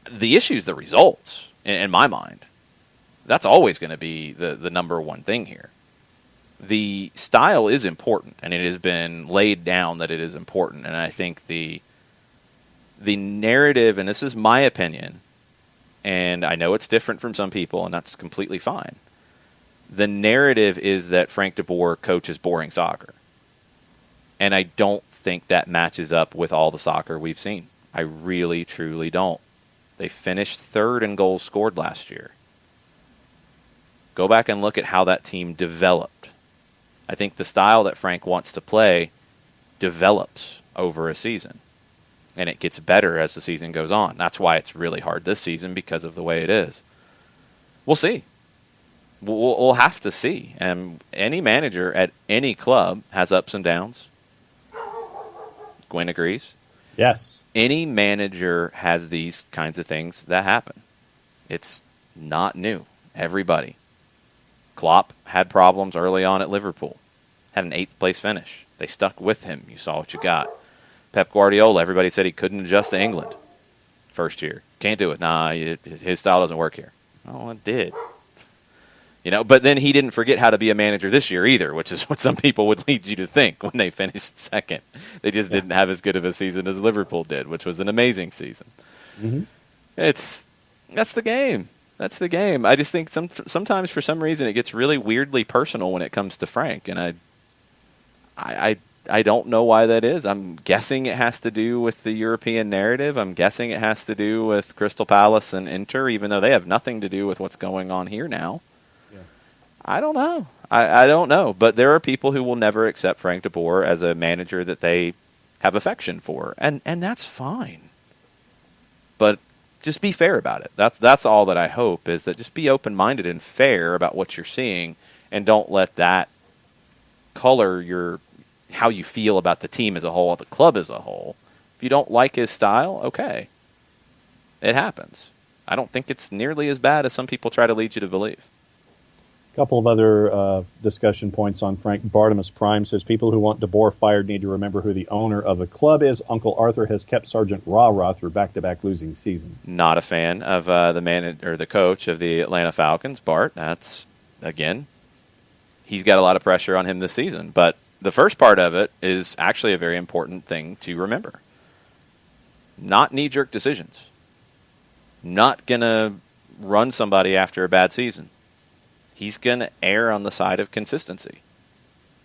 A: The issue is the results, in my mind. That's always going to be the number one thing here. The style is important, and it has been laid down that it is important. And I think the narrative, and this is my opinion, and I know it's different from some people, and that's completely fine. The narrative is that Frank de Boer coaches boring soccer. And I don't think that matches up with all the soccer we've seen. I really, truly don't. They finished third in goals scored last year. Go back and look at how that team developed. I think the style that Frank wants to play develops over a season. and it gets better as the season goes on. That's why it's really hard this season because of the way it is. We'll see. We'll have to see. And any manager at any club has ups and downs. Gwen agrees.
B: Yes.
A: Any manager has these kinds of things that happen. It's not new. Everybody. Klopp had problems early on at Liverpool. Had an 8th place finish. They stuck with him. You saw what you got. Pep Guardiola, everybody said he couldn't adjust to England first year. Can't do it. Nah, his style doesn't work here. Oh, it did. But then he didn't forget how to be a manager this year either, which is what some people would lead you to think when they finished second. They just didn't have as good of a season as Liverpool did, which was an amazing season. Mm-hmm. That's the game. That's the game. I just think sometimes for some reason it gets really weirdly personal when it comes to Frank, and I don't know why that is. I'm guessing it has to do with the European narrative. I'm guessing it has to do with Crystal Palace and Inter, even though they have nothing to do with what's going on here now. Yeah. I don't know. I don't know. But there are people who will never accept Frank de Boer as a manager that they have affection for, and that's fine. But just be fair about it. That's all that I hope, is that just be open-minded and fair about what you're seeing, and don't let that color how you feel about the team as a whole, the club as a whole. If you don't like his style, okay. It happens. I don't think it's nearly as bad as some people try to lead you to believe.
B: A couple of other discussion points on Frank. Bartimus Prime says people who want De Boer fired need to remember who the owner of the club is. Uncle Arthur has kept Sergeant Rah-Rah through back-to-back losing seasons.
A: Not a fan of the coach of the Atlanta Falcons, Bart. That's, again, he's got a lot of pressure on him this season. But the first part of it is actually a very important thing to remember. Not knee-jerk decisions. Not going to run somebody after a bad season. He's going to err on the side of consistency.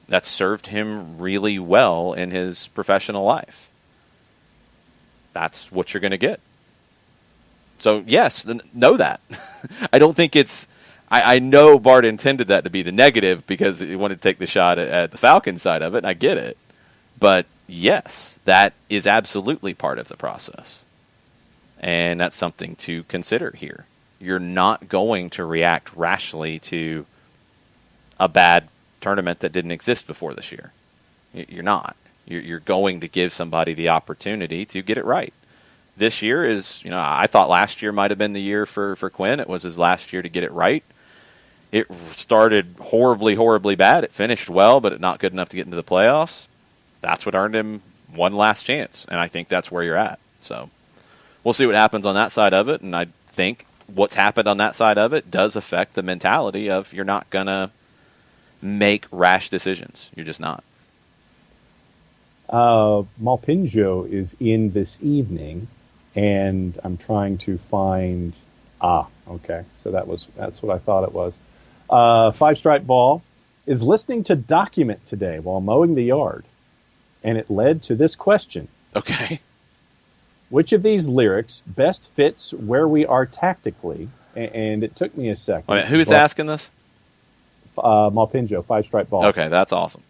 A: That's served him really well in his professional life. That's what you're going to get. So, yes, know that. I don't think it's... I know Bart intended that to be the negative because he wanted to take the shot at the Falcons side of it, and I get it. But, yes, that is absolutely part of the process. And that's something to consider here. You're not going to react rashly to a bad tournament that didn't exist before this year. You're not. You're going to give somebody the opportunity to get it right. This year is, I thought last year might have been the year for Quinn. It was his last year to get it right. It started horribly, horribly bad. It finished well, but not good enough to get into the playoffs. That's what earned him one last chance, and I think that's where you're at. So we'll see what happens on that side of it, and I think what's happened on that side of it does affect the mentality of you're not going to make rash decisions. You're just not.
B: Malpinjo is in this evening, and I'm trying to find... okay. So that's what I thought it was. Five Stripe Ball is listening to Document today while mowing the yard, and it led to this question.
A: Okay.
B: Which of these lyrics best fits where we are tactically? And it took me a second.
A: Wait, who is asking this?
B: Malpinjo, Five Stripe Ball.
A: Okay, that's awesome.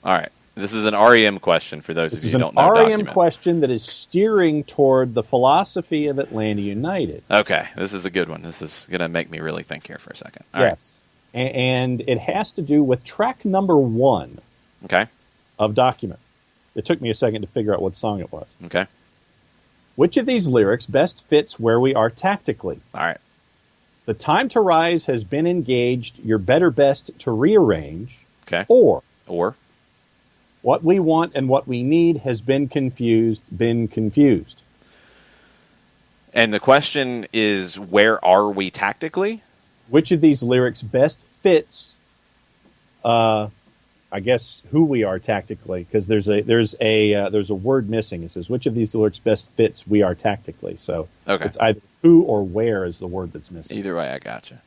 A: All right. This is an REM question for those of you who don't know.
B: This is an REM
A: Document. Question
B: that is steering toward the philosophy of Atlanta United.
A: Okay, this is a good one. This is going to make me really think here for a second. All
B: yes. Right. And it has to do with track number 1 of Document. It took me a second to figure out what song it was.
A: Okay.
B: Which of these lyrics best fits where we are tactically?
A: All right.
B: The time to rise has been engaged. Your better best to rearrange.
A: Okay.
B: Or
A: what
B: we want and what we need has been confused.
A: And the question is, where are we tactically?
B: Which of these lyrics best fits, I guess, who we are tactically? Because there's a word missing. It says, which of these lyrics best fits we are tactically? So It's either who or where is the word that's missing.
A: Either way, I gotcha.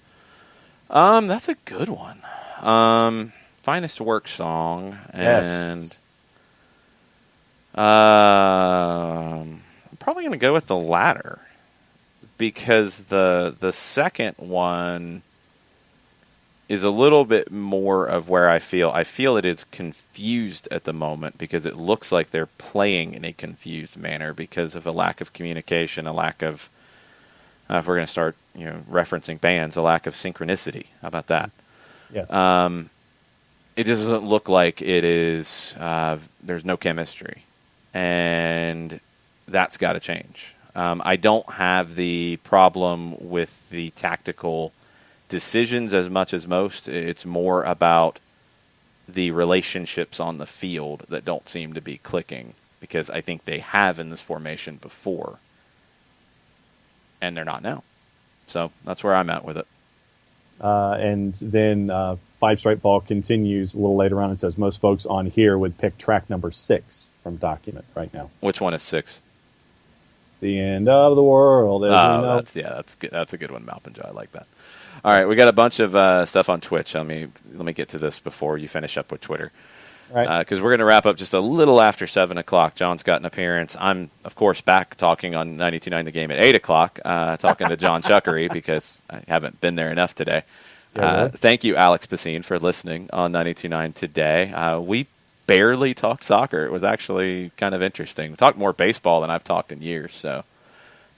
A: That's a good one. Finest Work song, and
B: yes.
A: I'm probably going to go with the latter, because the second one is a little bit more of where I feel it is confused at the moment because it looks like they're playing in a confused manner because of a lack of communication, a lack of, if we're going to start referencing bands, a lack of synchronicity. How about that?
B: Yes.
A: It doesn't look like it is, there's no chemistry. And that's got to change. I don't have the problem with the tactical decisions as much as most. It's more about the relationships on the field that don't seem to be clicking because I think they have in this formation before, and they're not now. So that's where I'm at with it.
B: And then Five Stripe Ball continues a little later on and says most folks on here would pick track number 6 from Document right now.
A: Which one is 6?
B: It's the end of the world. As we know.
A: That's good. That's a good one, Malpinja. I like that. All right, we got a bunch of stuff on Twitch. Let me get to this before you finish up with Twitter.
B: Right.
A: Because we're going to wrap up just a little after 7 o'clock. John's got an appearance. I'm, of course, back talking on 92.9 The Game at 8 o'clock, talking to John Chuckery because I haven't been there enough today.
B: Really?
A: Thank you, Alex Pacine, for listening on 92.9 today. We barely talked soccer. It was actually kind of interesting. We talked more baseball than I've talked in years. So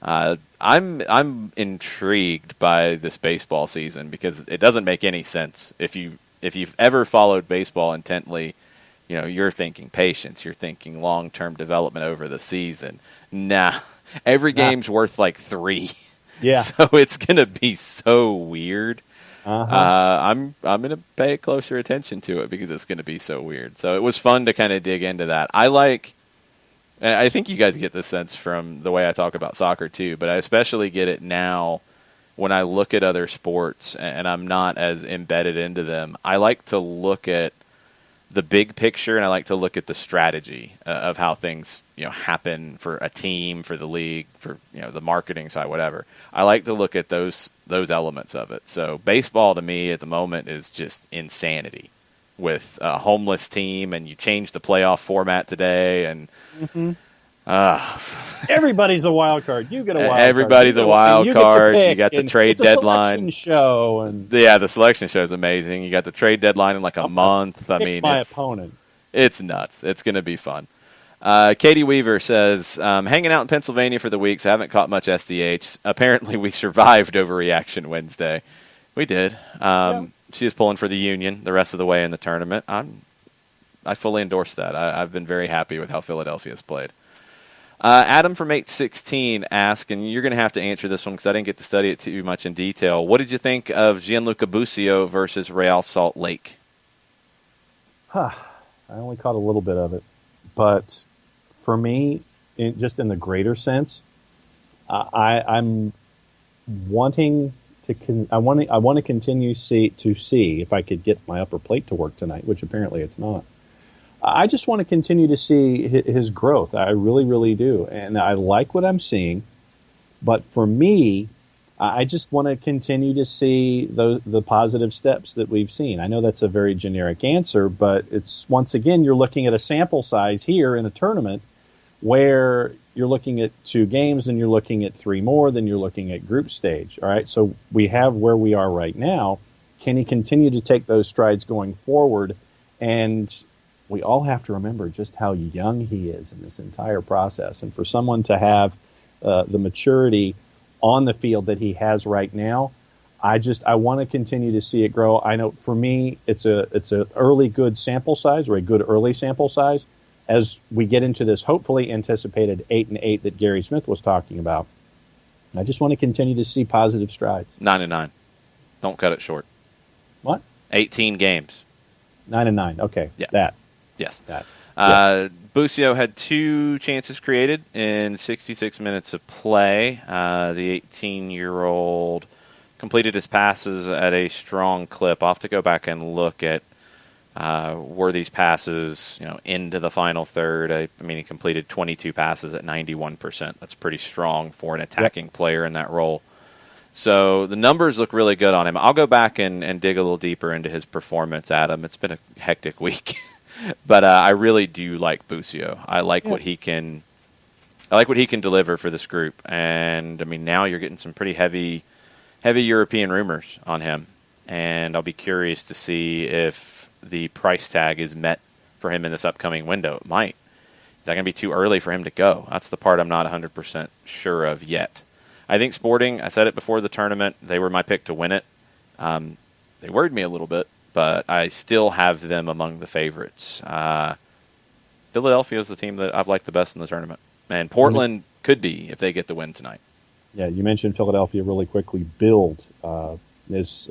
A: I'm intrigued by this baseball season because it doesn't make any sense. If you've ever followed baseball intently, you're thinking patience, you're thinking long-term development over the season. Nah, every game's worth like 3.
B: Yeah.
A: So it's going to be so weird.
B: Uh-huh.
A: I'm going to pay closer attention to it because it's going to be so weird. So it was fun to kind of dig into that. And I think you guys get this sense from the way I talk about soccer too, but I especially get it now when I look at other sports and I'm not as embedded into them. I like to look at the big picture and I like to look at the strategy of how things happen for a team, for the league, for the marketing side, whatever. I like to look at those elements of it. So baseball to me at the moment is just insanity with a homeless team, and you change the playoff format today, and
B: everybody's a wild card. You get a wild card.
A: Everybody's a wild card. You got the trade deadline.
B: Show and
A: the selection show is amazing. You got the trade deadline in like a month. I mean,
B: my opponent.
A: It's nuts. It's going to be fun. Katie Weaver says, hanging out in Pennsylvania for the week, so I haven't caught much SDH. Apparently, we survived Overreaction Wednesday. We did. She is pulling for the Union the rest of the way in the tournament. I fully endorse that. I've been very happy with how Philadelphia's played. Adam from 816 asked, and you're going to have to answer this one because I didn't get to study it too much in detail. What did you think of Gianluca Busio versus Real Salt Lake?
B: I only caught a little bit of it. But for me, just in the greater sense, I'm wanting to. I want to continue to see if I could get my upper plate to work tonight, which apparently it's not. I just want to continue to see his growth. I really, really do, and I like what I'm seeing. But for me, I just want to continue to see the positive steps that we've seen. I know that's a very generic answer, but it's once again you're looking at a sample size here in a tournament where you're looking at 2 games, and you're looking at 3 more, then you're looking at group stage. All right, so we have where we are right now. Can he continue to take those strides going forward? And we all have to remember just how young he is in this entire process. And for someone to have the maturity on the field that he has right now, I want to continue to see it grow. I know for me, it's a early good sample size, or a good early sample size. As we get into this hopefully anticipated 8-8 that Gary Smith was talking about, I just want to continue to see positive strides.
A: 9-9. Don't cut it short.
B: What?
A: 18 games.
B: 9-9. Okay.
A: Yeah.
B: That.
A: Yes.
B: That.
A: Busio had 2 chances created in 66 minutes of play. The 18-year-old completed his passes at a strong clip. I'll have to go back and look at were these passes into the final third. I mean, he completed 22 passes at 91%. That's pretty strong for an attacking player in that role. So the numbers look really good on him. I'll go back and dig a little deeper into his performance, Adam. It's been a hectic week. But I really do like Busio. I like what he can. I like what he can deliver for this group. And I mean, now you're getting some pretty heavy European rumors on him. and I'll be curious to see if the price tag is met for him in this upcoming window. It might. Is that going to be too early for him to go? That's the part I'm not 100% sure of yet. I think Sporting, I said it before the tournament, they were my pick to win it. They worried me a little bit, but I still have them among the favorites. Philadelphia is the team that I've liked the best in the tournament. And Portland could be if they get the win tonight.
B: Yeah, you mentioned Philadelphia really quickly. Bild is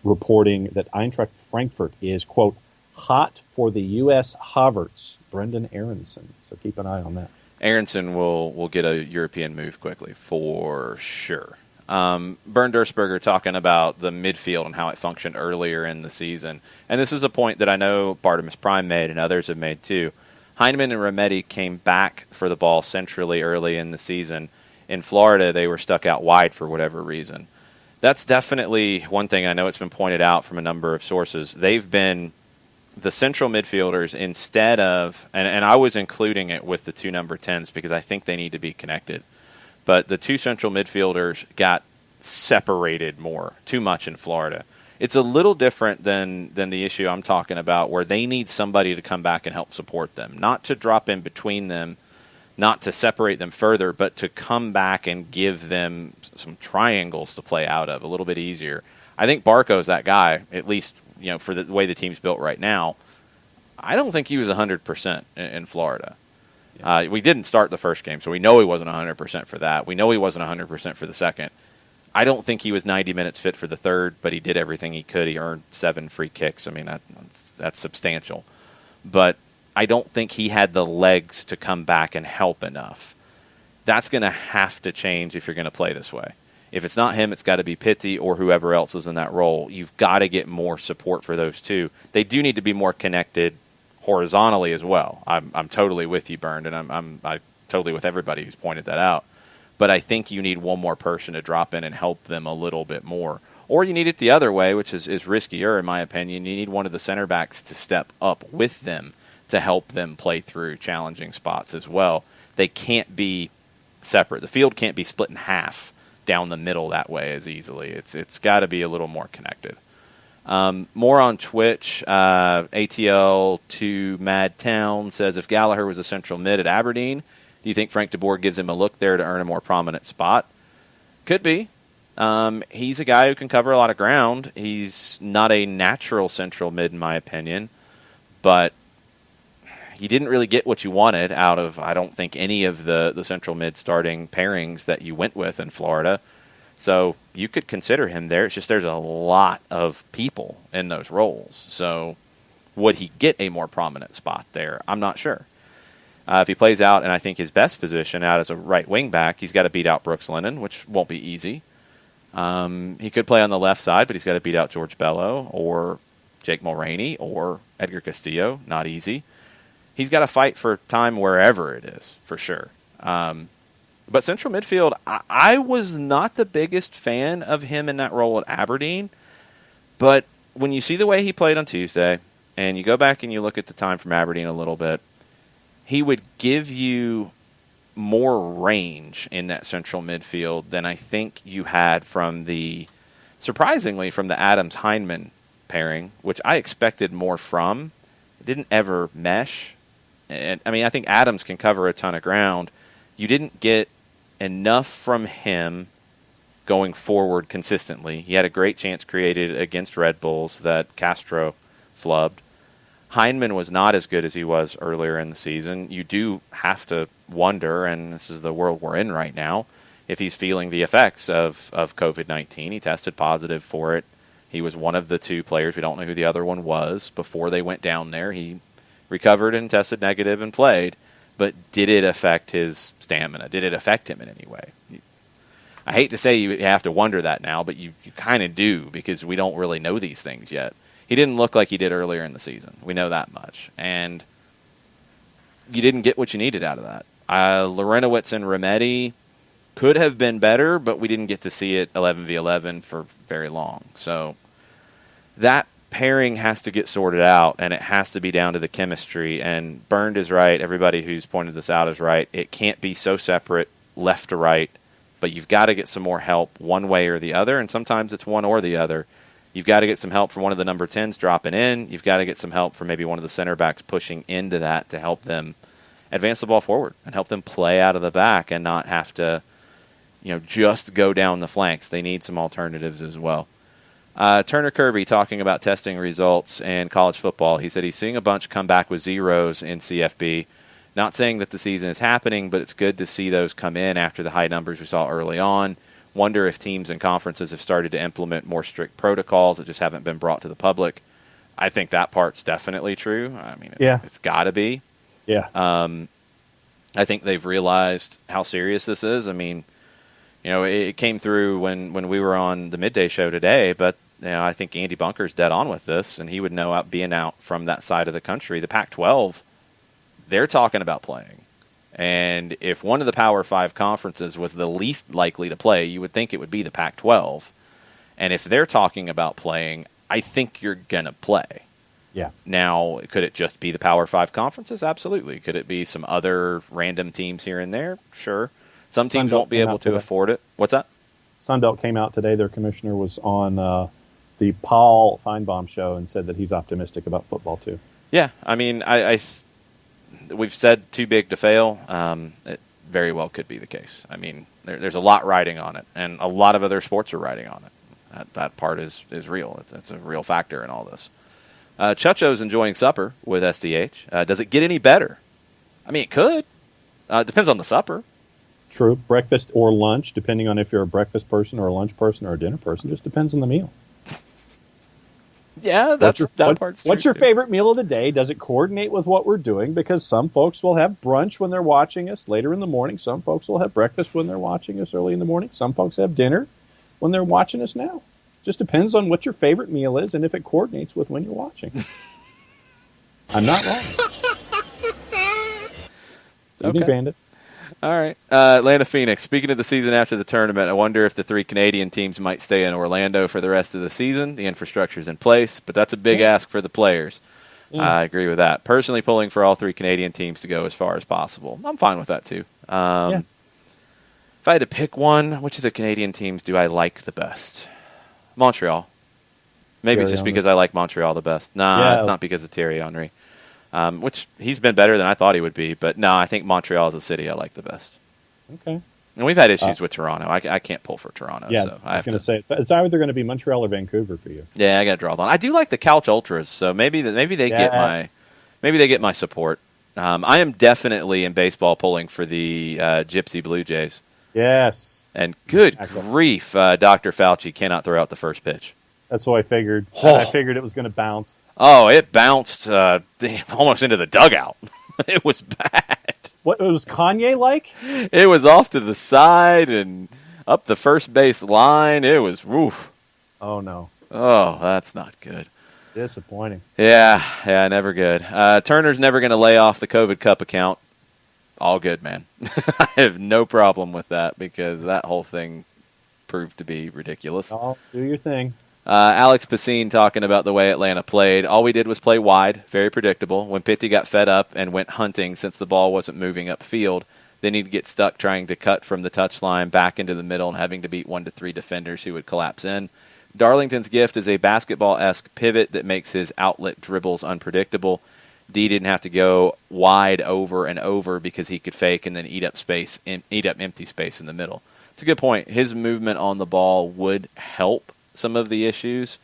B: reporting that Eintracht Frankfurt is, quote, hot for the U.S. Havertz, Brendan Aronson. So keep an eye on that.
A: Aronson will get a European move quickly, for sure. Bernd Dursberger talking about the midfield and how it functioned earlier in the season. And this is a point that I know Bartemus Prime made and others have made too. Heinemann and Remedi came back for the ball centrally early in the season. In Florida, they were stuck out wide for whatever reason. That's definitely one thing I know it's been pointed out from a number of sources. They've been the central midfielders instead of, and I was including it with the two number 10s because I think they need to be connected. But the two central midfielders got separated too much in Florida. It's a little different than the issue I'm talking about where they need somebody to come back and help support them. Not to drop in between them, not to separate them further, but to come back and give them some triangles to play out of a little bit easier. I think Barco's that guy, at least for the way the team's built right now. I don't think he was 100% in Florida. Yeah. We didn't start the first game, so we know he wasn't 100% for that. We know he wasn't 100% for the second. I don't think he was 90 minutes fit for the third, but he did everything he could. He earned 7 free kicks. I mean, that's substantial. But I don't think he had the legs to come back and help enough. That's going to have to change if you're going to play this way. If it's not him, it's got to be Pitti or whoever else is in that role. You've got to get more support for those two. They do need to be more connected horizontally as well. I'm totally with you, Bernd, and I'm totally with everybody who's pointed that out. But I think you need one more person to drop in and help them a little bit more. Or you need it the other way, which is riskier in my opinion. You need one of the center backs to step up with them to help them play through challenging spots as well. They can't be separate. The field can't be split in half down the middle that way as easily. It's got to be a little more connected. More on Twitch. ATL2 Mad Town says, if Gallagher was a central mid at Aberdeen, do you think Frank de Boer gives him a look there to earn a more prominent spot? Could be. He's a guy who can cover a lot of ground. He's not a natural central mid, in my opinion, but you didn't really get what you wanted out of, I don't think, any of the central mid starting pairings that you went with in Florida. So you could consider him there. It's just there's a lot of people in those roles. So would he get a more prominent spot there? I'm not sure. If he plays out, and I think his best position out as a right wing back, he's got to beat out Brooks Lennon, which won't be easy. He could play on the left side, but he's got to beat out George Bello or Jake Mulroney or Edgar Castillo. Not easy. He's got to fight for time wherever it is, for sure. But central midfield, I was not the biggest fan of him in that role at Aberdeen. But when you see the way he played on Tuesday, and you go back and you look at the time from Aberdeen a little bit, he would give you more range in that central midfield than I think you had surprisingly, from the Adams-Heinemann pairing, which I expected more from. It didn't ever mesh. And I mean, I think Adams can cover a ton of ground. You didn't get enough from him going forward consistently. He had a great chance created against Red Bulls that Castro flubbed. Heinemann was not as good as he was earlier in the season. You do have to wonder, and this is the world we're in right now, if he's feeling the effects of COVID-19. He tested positive for it. He was one of the two players. We don't know who the other one was. Before they went down there, he recovered and tested negative and played. But did it affect his stamina? Did it affect him in any way? I hate to say you have to wonder that now, but you kind of do because we don't really know these things yet. He didn't look like he did earlier in the season. We know that much. And you didn't get what you needed out of that. Lorenowitz and Remedi could have been better, but we didn't get to see it 11v11 for very long. So that pairing has to get sorted out, and it has to be down to the chemistry. And Bernd is right. Everybody who's pointed this out is right. It can't be so separate left to right, but you've got to get some more help one way or the other, and sometimes it's one or the other. You've got to get some help from one of the number 10s dropping in. You've got to get some help from maybe one of the center backs pushing into that to help them advance the ball forward and help them play out of the back and not have to, just go down the flanks. They need some alternatives as well. Turner Kirby talking about testing results and college football. He said he's seeing a bunch come back with zeros in CFB. Not saying that the season is happening, but it's good to see those come in after the high numbers we saw early on. Wonder if teams and conferences have started to implement more strict protocols that just haven't been brought to the public. I think that part's definitely true. I mean, it's got to be.
B: Yeah.
A: I think they've realized how serious this is. I mean, it came through when we were on the midday show today, but I think Andy Bunker's dead on with this, and he would know being out from that side of the country. The Pac-12, they're talking about playing. And if one of the Power 5 conferences was the least likely to play, you would think it would be the Pac-12. And if they're talking about playing, I think you're going to play.
B: Yeah.
A: Now, could it just be the Power 5 conferences? Absolutely. Could it be some other random teams here and there? Sure. Some teams won't be able to afford it. What's that?
B: Sunbelt came out today. Their commissioner was on the Paul Feinbaum show and said that he's optimistic about football, too.
A: Yeah. I mean, we've said too big to fail. It very well could be the case. I mean, there's a lot riding on it, and a lot of other sports are riding on it. That part is real. It's a real factor in all this. Chucho's enjoying supper with SDH. Does it get any better? I mean, it could. It depends on the supper.
B: True. Breakfast or lunch, depending on if you're a breakfast person or a lunch person or a dinner person. Just depends on the meal.
A: Yeah, that part's true.
B: What's your favorite meal of the day? Does it coordinate with what we're doing? Because some folks will have brunch when they're watching us later in the morning. Some folks will have breakfast when they're watching us early in the morning. Some folks have dinner when they're watching us now. Just depends on what your favorite meal is and if it coordinates with when you're watching. I'm not wrong.
A: Okay.
B: Bandit.
A: All right. Atlanta Phoenix. Speaking of the season after the tournament, I wonder if the 3 Canadian teams might stay in Orlando for the rest of the season. The infrastructure's in place, but that's a big ask for the players. Yeah. I agree with that. Personally pulling for all 3 Canadian teams to go as far as possible. I'm fine with that, too. If I had to pick one, which of the Canadian teams do I like the best? Montreal. Maybe it's just because I like Montreal the best. It's not because of Thierry Henry. Which he's been better than I thought he would be. But no, I think Montreal is a city I like the best.
B: Okay.
A: And we've had issues with Toronto. I can't pull for Toronto.
B: Yeah,
A: so
B: I was going to say, it's either going to be Montreal or Vancouver for you.
A: Yeah, I got to draw the line. I do like the Couch Ultras, so maybe they get my support. I am definitely in baseball pulling for the Gypsy Blue Jays.
B: Yes.
A: And good grief, Dr. Fauci cannot throw out the first pitch.
B: That's what I figured.
A: Oh.
B: I figured it was going to bounce.
A: Oh, it bounced almost into the dugout. It was bad.
B: What, it was Kanye like?
A: It was off to the side and up the first base line. It was woof.
B: Oh, no.
A: Oh, that's not good.
B: Disappointing.
A: Yeah, never good. Turner's never going to lay off the COVID Cup account. All good, man. I have no problem with that because that whole thing proved to be ridiculous.
B: Oh, do your thing.
A: Alex Pacine talking about the way Atlanta played. All we did was play wide, very predictable. When Pitti got fed up and went hunting since the ball wasn't moving upfield, then he'd get stuck trying to cut from the touchline back into the middle and having to beat 1 to 3 defenders who would collapse in. Darlington's gift is a basketball-esque pivot that makes his outlet dribbles unpredictable. D didn't have to go wide over and over because he could fake and then eat up empty space in the middle. It's a good point. His movement on the ball would help some of the issues.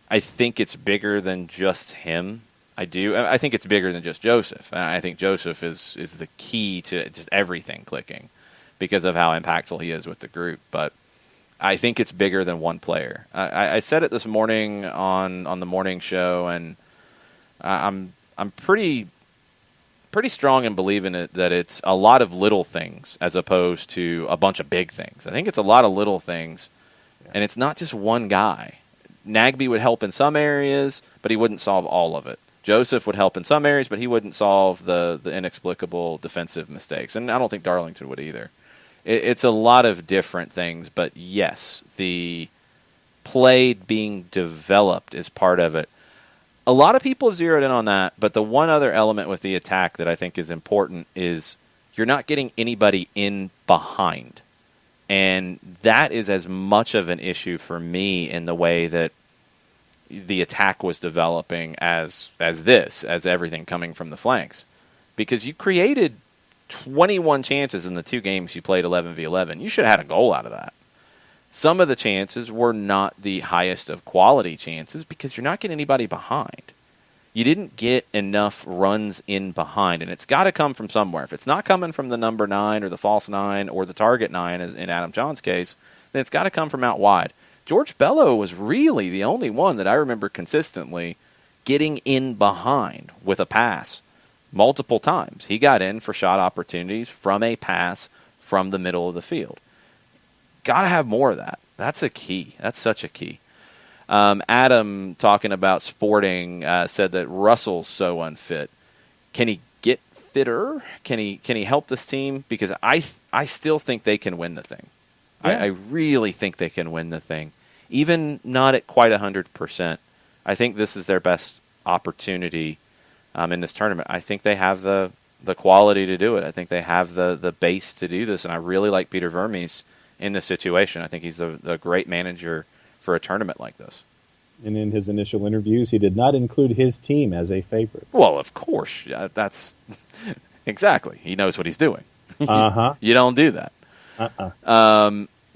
A: I think it's bigger than just him. I think it's bigger than just Joseph. And I think Joseph is the key to just everything clicking because of how impactful he is with the group. But I think it's bigger than one player. I said it this morning on the morning show, and I'm pretty strong in believing that it's a lot of little things as opposed to a bunch of big things. I think it's a lot of little things. And it's not just one guy. Nagbe would help in some areas, but he wouldn't solve all of it. Joseph would help in some areas, but he wouldn't solve the inexplicable defensive mistakes. And I don't think Darlington would either. It's a lot of different things, but yes, the play being developed is part of it. A lot of people have zeroed in on that, but the one other element with the attack that I think is important is you're not getting anybody in behind. And that is as much of an issue for me in the way that the attack was developing as everything coming from the flanks, because you created 21 chances in the 2 games you played 11v11. You should have had a goal out of that. Some of the chances were not the highest of quality chances because you're not getting anybody behind. You didn't get enough runs in behind, and it's got to come from somewhere. If it's not coming from the number 9 or the false 9 or the target 9, as in Adam John's case, then it's got to come from out wide. George Bello was really the only one that I remember consistently getting in behind with a pass multiple times. He got in for shot opportunities from a pass from the middle of the field. Got to have more of that. That's a key. That's such a key. Adam, talking about Sporting, said that Russell's so unfit. Can he get fitter? Can he help this team? Because I still think they can win the thing. Yeah. I really think they can win the thing. Even not at quite 100%. I think this is their best opportunity in this tournament. I think they have the quality to do it. I think they have the base to do this, and I really like Peter Vermes in this situation. I think he's the great manager for a tournament like this. And
B: in his initial interviews, he did not include his team as a favorite.
A: Well, of course. That's exactly. He knows what he's doing.
B: Uh-huh.
A: You don't do that.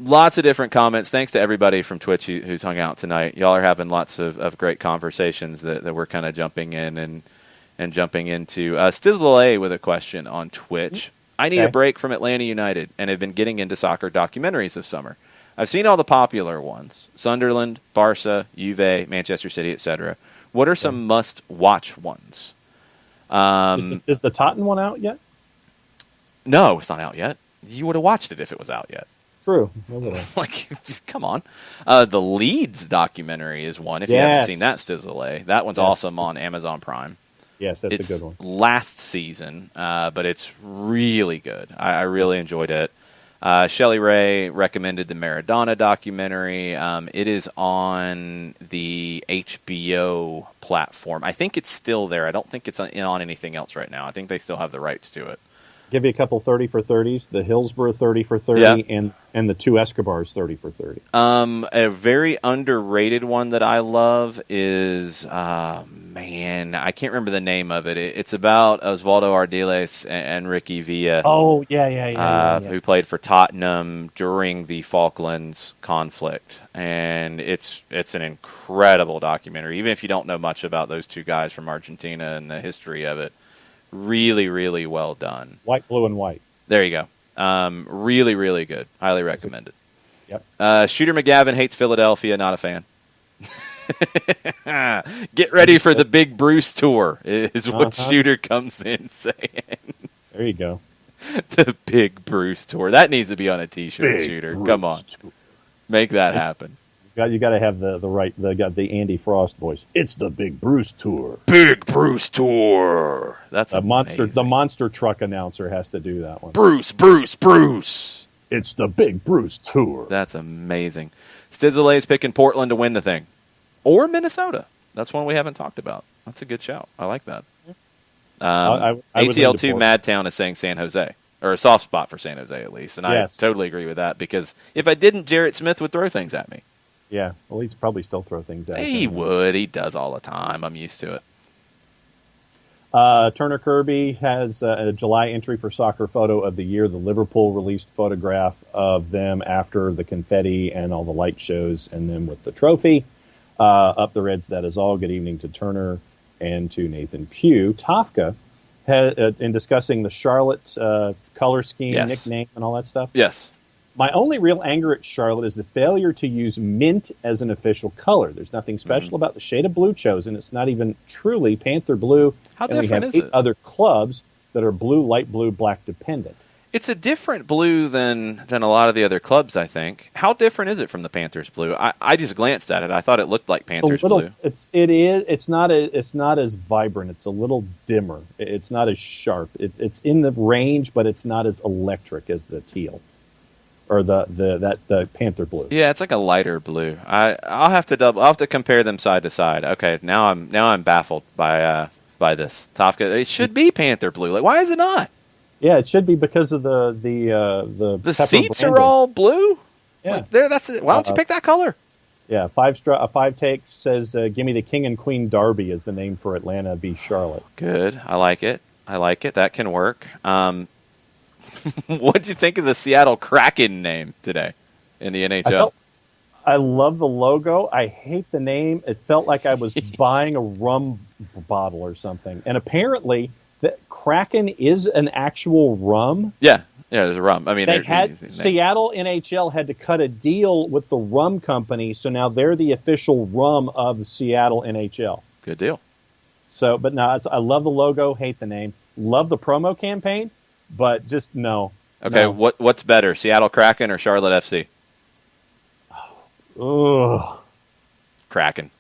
A: Lots of different comments. Thanks to everybody from Twitch who's hung out tonight. Y'all are having lots of great conversations that we're kind of jumping in and jumping into. Stizzle A with a question on Twitch. I need a break from Atlanta United and have been getting into soccer documentaries this summer. I've seen all the popular ones: Sunderland, Barca, Juve, Manchester City, etc. What are some must-watch ones?
B: Is the Tottenham one out yet?
A: No, it's not out yet. You would have watched it if it was out yet.
B: True.
A: Like, come on. The Leeds documentary is one. If you haven't seen that, Stizzle A. That one's awesome on Amazon Prime.
B: Yes, that's
A: it's
B: a good one.
A: Last season, but it's really good. I really enjoyed it. Shelley Ray recommended the Maradona documentary. It is on the HBO platform. I think it's still there. I don't think it's on anything else right now. I think they still have the rights to it.
B: Give you a couple 30 for 30s. The Hillsborough 30 for 30 and the 2 Escobars 30 for 30.
A: A very underrated one that I love is, I can't remember the name of it. It's about Osvaldo Ardiles and Ricky Villa.
B: Oh, yeah.
A: Who played for Tottenham during the Falklands conflict. And it's an incredible documentary, even if you don't know much about those two guys from Argentina and the history of it. Really, really well done.
B: White, blue, and white.
A: There you go. Really, really good. Highly recommended.
B: Yep.
A: Shooter McGavin hates Philadelphia. Not a fan. Get ready for the Big Bruce tour is what Shooter comes in saying.
B: There you go.
A: The Big Bruce tour. That needs to be on a T-shirt,
B: Big
A: Shooter.
B: Bruce
A: Come on.
B: tour.
A: Make that happen.
B: You got to have the Andy Frost voice. It's the Big Bruce tour.
A: Big Bruce tour. That's
B: amazing. The monster truck announcer has to do that one.
A: Bruce.
B: It's the Big Bruce tour.
A: That's amazing. Stizzle is picking Portland to win the thing, or Minnesota. That's one we haven't talked about. That's a good shout. I like that. ATL2 Madtown is saying San Jose, or a soft spot for San Jose at least, and I totally agree with that because if I didn't, Jarrett Smith would throw things at me.
B: Yeah, well, he'd probably still throw things at
A: He would. He does all the time. I'm used to
B: it. Turner Kirby has a July entry for Soccer Photo of the Year. The Liverpool released photograph of them after the confetti and all the light shows, and then with the trophy. Up the Reds, that is all. Good evening to Turner and to Nathan Pugh. Tafka, in discussing the Charlotte color scheme, nickname, and all that stuff.
A: Yes.
B: My only real anger at Charlotte is the failure to use mint as an official color. There's nothing special about the shade of blue chosen. It's not even truly Panther blue.
A: How different is it?
B: We have 8 other clubs that are blue, light blue, black dependent.
A: It's a different blue than a lot of the other clubs, I think. How different is it from the Panthers blue? I just glanced at it. I thought it looked like Panthers blue.
B: It's not as vibrant. It's a little dimmer. It's not as sharp. It's in the range, but it's not as electric as the teal. Or the Panther blue.
A: Yeah, it's like a lighter blue. I'll have to compare them side to side. Okay, now I'm baffled by this. Tafka, it should be Panther blue. Like, why is it not?
B: Yeah, it should be because of the
A: seats branding. Are all blue.
B: Yeah,
A: like, that's it. Why don't you pick that color?
B: Yeah, five takes says, "Give me the King and Queen Derby" is the name for Atlanta v. Charlotte.
A: Good. I like it. That can work. What'd you think of the Seattle Kraken name today in the NHL?
B: I love the logo. I hate the name. It felt like I was buying a rum bottle or something. And apparently, the Kraken is an actual rum.
A: Yeah, there's a rum. I mean,
B: Seattle NHL had to cut a deal with the rum company, so now they're the official rum of the Seattle NHL.
A: Good deal.
B: So, but no, I love the logo. Hate the name. Love the promo campaign, but just no.
A: Okay,
B: no.
A: What's better, Seattle Kraken or Charlotte FC?
B: Ugh.
A: Kraken.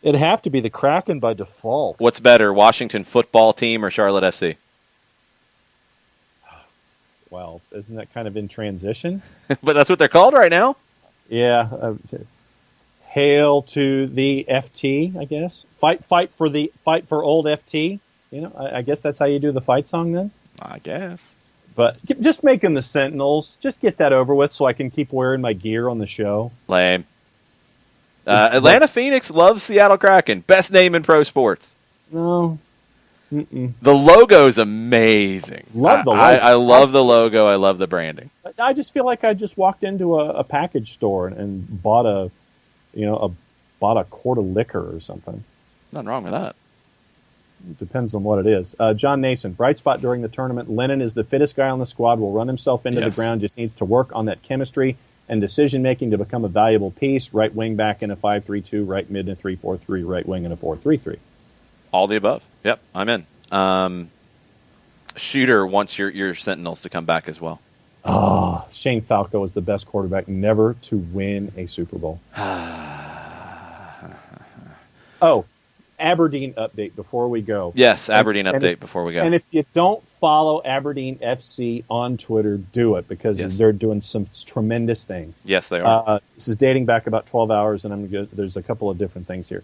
B: It'd have to be the Kraken by default.
A: What's better, Washington football team or Charlotte FC?
B: Well, isn't that kind of in transition?
A: But that's what they're called right now.
B: Yeah. Hail to the FT, I guess. Fight for old FT. You know, I guess that's how you do the fight song then.
A: I guess.
B: But just making the Sentinels, just get that over with so I can keep wearing my gear on the show.
A: Lame. Atlanta Phoenix loves Seattle Kraken. Best name in pro sports.
B: No. Mm-mm.
A: The logo's amazing.
B: Love the logo.
A: I love the logo. I love the branding.
B: I just feel like I just walked into a package store and bought a quart of liquor or something.
A: Nothing wrong with that.
B: It depends on what it is. John Nason, bright spot during the tournament. Lennon is the fittest guy on the squad. Will run himself into the ground. Just needs to work on that chemistry and decision-making to become a valuable piece. Right wing back in a 5-3-2, right mid in a 3-4-3, right wing in a 4-3-3.
A: All the above. Yep, I'm in. Shooter wants your Sentinels to come back as well.
B: Oh, Shane Falco is the best quarterback never to win a Super Bowl. Oh, Aberdeen update before we go.
A: Yes, Aberdeen update before we go.
B: And if you don't follow Aberdeen FC on Twitter, do it because they're doing some tremendous things.
A: Yes, they are.
B: This is dating back about 12 hours, and there's a couple of different things here.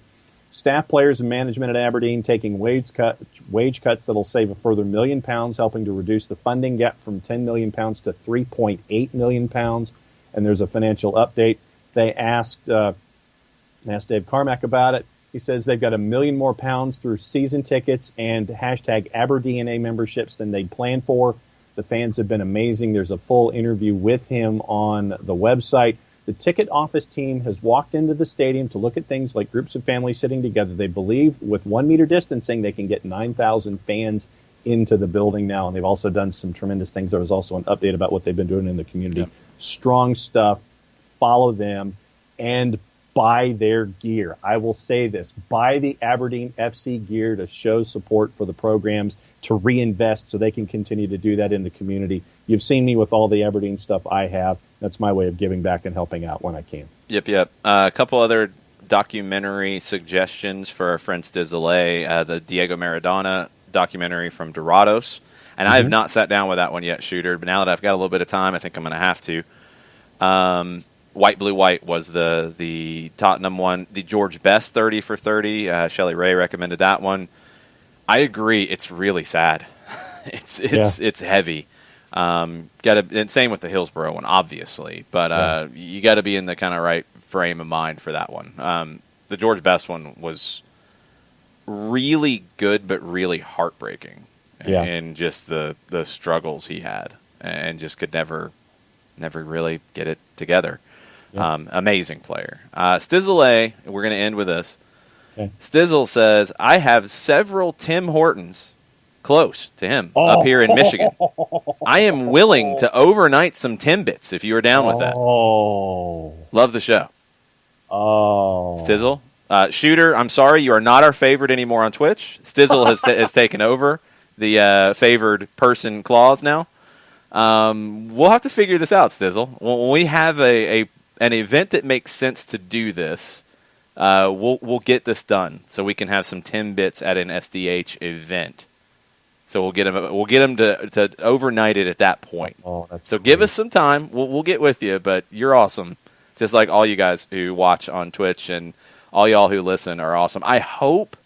B: Staff, players, and management at Aberdeen taking wage cuts that'll save a further £1 million, helping to reduce the funding gap from £10 million to £3.8 million. And there's a financial update. They asked Dave Carmack about it. He says they've got £1 million more through season tickets and hashtag AberdNA memberships than they'd planned for. The fans have been amazing. There's a full interview with him on the website. The ticket office team has walked into the stadium to look at things like groups of families sitting together. They believe with 1 meter distancing, they can get 9,000 fans into the building now. And they've also done some tremendous things. There was also an update about what they've been doing in the community. Yep. Strong stuff. Follow them and buy their gear. I will say this. Buy the Aberdeen FC gear to show support for the programs, to reinvest so they can continue to do that in the community. You've seen me with all the Aberdeen stuff I have. That's my way of giving back and helping out when I can.
A: Yep. A couple other documentary suggestions for our friend Stizzle, the Diego Maradona documentary from Dorados. And I have not sat down with that one yet, Shooter, but now that I've got a little bit of time, I think I'm going to have to. White, Blue, White was the Tottenham one. The George Best 30 for 30. Shelley Ray recommended that one. I agree. It's really sad. It's heavy. And same with the Hillsborough one, obviously. But you got to be in the kind of right frame of mind for that one. The George Best one was really good, but really heartbreaking.
B: Yeah.
A: And just the struggles he had, and just could never really get it together. Yeah. Amazing player. Stizzle, we're going to end with this. Okay. Stizzle says, I have several Tim Hortons close to him up here in Michigan. I am willing to overnight some Timbits if you are down with that. Love the show. Stizzle. Shooter, I'm sorry, you are not our favorite anymore on Twitch. Stizzle has taken over the favored person clause now. We'll have to figure this out, Stizzle. When we have an event that makes sense to do this, we'll get this done so we can have some Timbits at an SDH event. So we'll get them to overnight it at that point. So great. Give us some time. We'll get with you, but you're awesome. Just like all you guys who watch on Twitch and all y'all who listen are awesome. I hope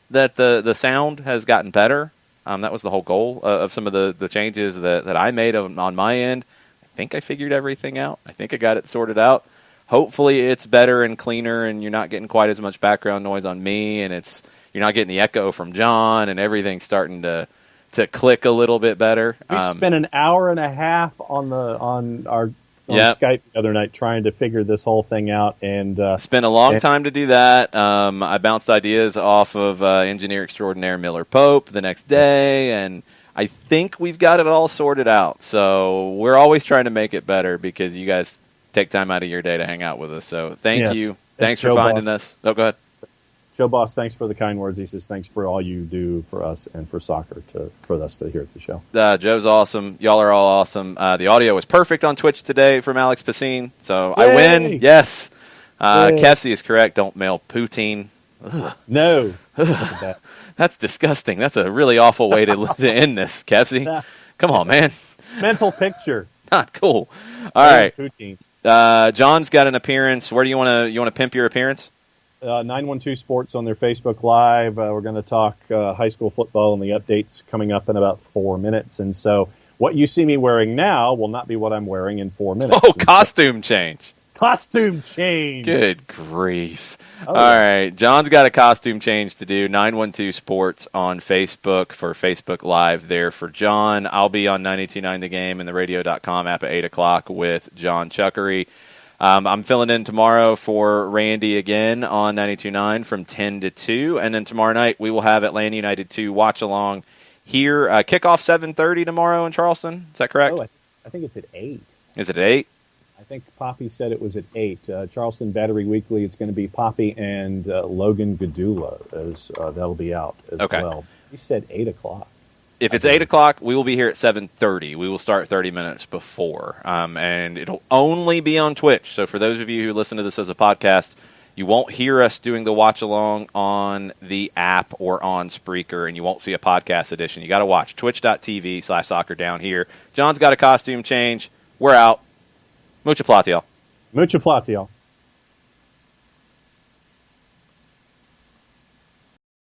A: that the sound has gotten better. That was the whole goal of some of the changes that I made on my end. I think I figured everything out. I think I got it sorted out. hopefully it's better and cleaner, and you're not getting quite as much background noise on me, and you're not getting the echo from John, and everything's starting to click a little bit better.
B: We spent an hour and a half on Skype the other night trying to figure this whole thing out, and
A: spent a long time to do that. I bounced ideas off of engineer extraordinaire Miller Pope the next day, and I think we've got it all sorted out. So we're always trying to make it better because you guys take time out of your day to hang out with us. So thank you. Thanks for finding us. Oh, go ahead.
B: Joe Boss, thanks for the kind words. He says, thanks for all you do for us and for soccer for us to hear at the show.
A: Joe's awesome. Y'all are all awesome. The audio was perfect on Twitch today from Alex Pacine, so
B: Yay!
A: I win. Yes. Kefsey is correct. Don't mail poutine. Ugh.
B: No.
A: That's disgusting. That's a really awful way to end this, Kefsey. Come on, man.
B: Mental picture.
A: Not cool. All right.
B: Poutine.
A: John's got an appearance. Where do you want to pimp your appearance?
B: 912 Sports on their Facebook Live. We're going to talk high school football and the updates coming up in about 4 minutes. And so what you see me wearing now will not be what I'm wearing in 4 minutes.
A: Oh, costume change.
B: Costume change.
A: Good grief. All right. John's got a costume change to do. 912 Sports on Facebook for Facebook Live there for John. I'll be on 92.9 The Game and the radio.com app at 8 o'clock with John Chuckery. I'm filling in tomorrow for Randy again on 92.9 from 10 to 2. And then tomorrow night we will have Atlanta United 2 watch along here. Kickoff 7:30 tomorrow in Charleston. Is that correct?
B: Oh, I think it's at 8.
A: Is it at 8?
B: I think Poppy said it was at 8. Charleston Battery Weekly, it's going to be Poppy and Logan Gadula. That'll be out as well. He said 8 o'clock.
A: If it's 8 o'clock, we will be here at 7:30. We will start 30 minutes before. And it'll only be on Twitch. So for those of you who listen to this as a podcast, you won't hear us doing the watch-along on the app or on Spreaker, and you won't see a podcast edition. You got to watch twitch.tv/soccer down here. John's got a costume change. We're out. Mucha plata, y'all.
B: Mucha plata, y'all.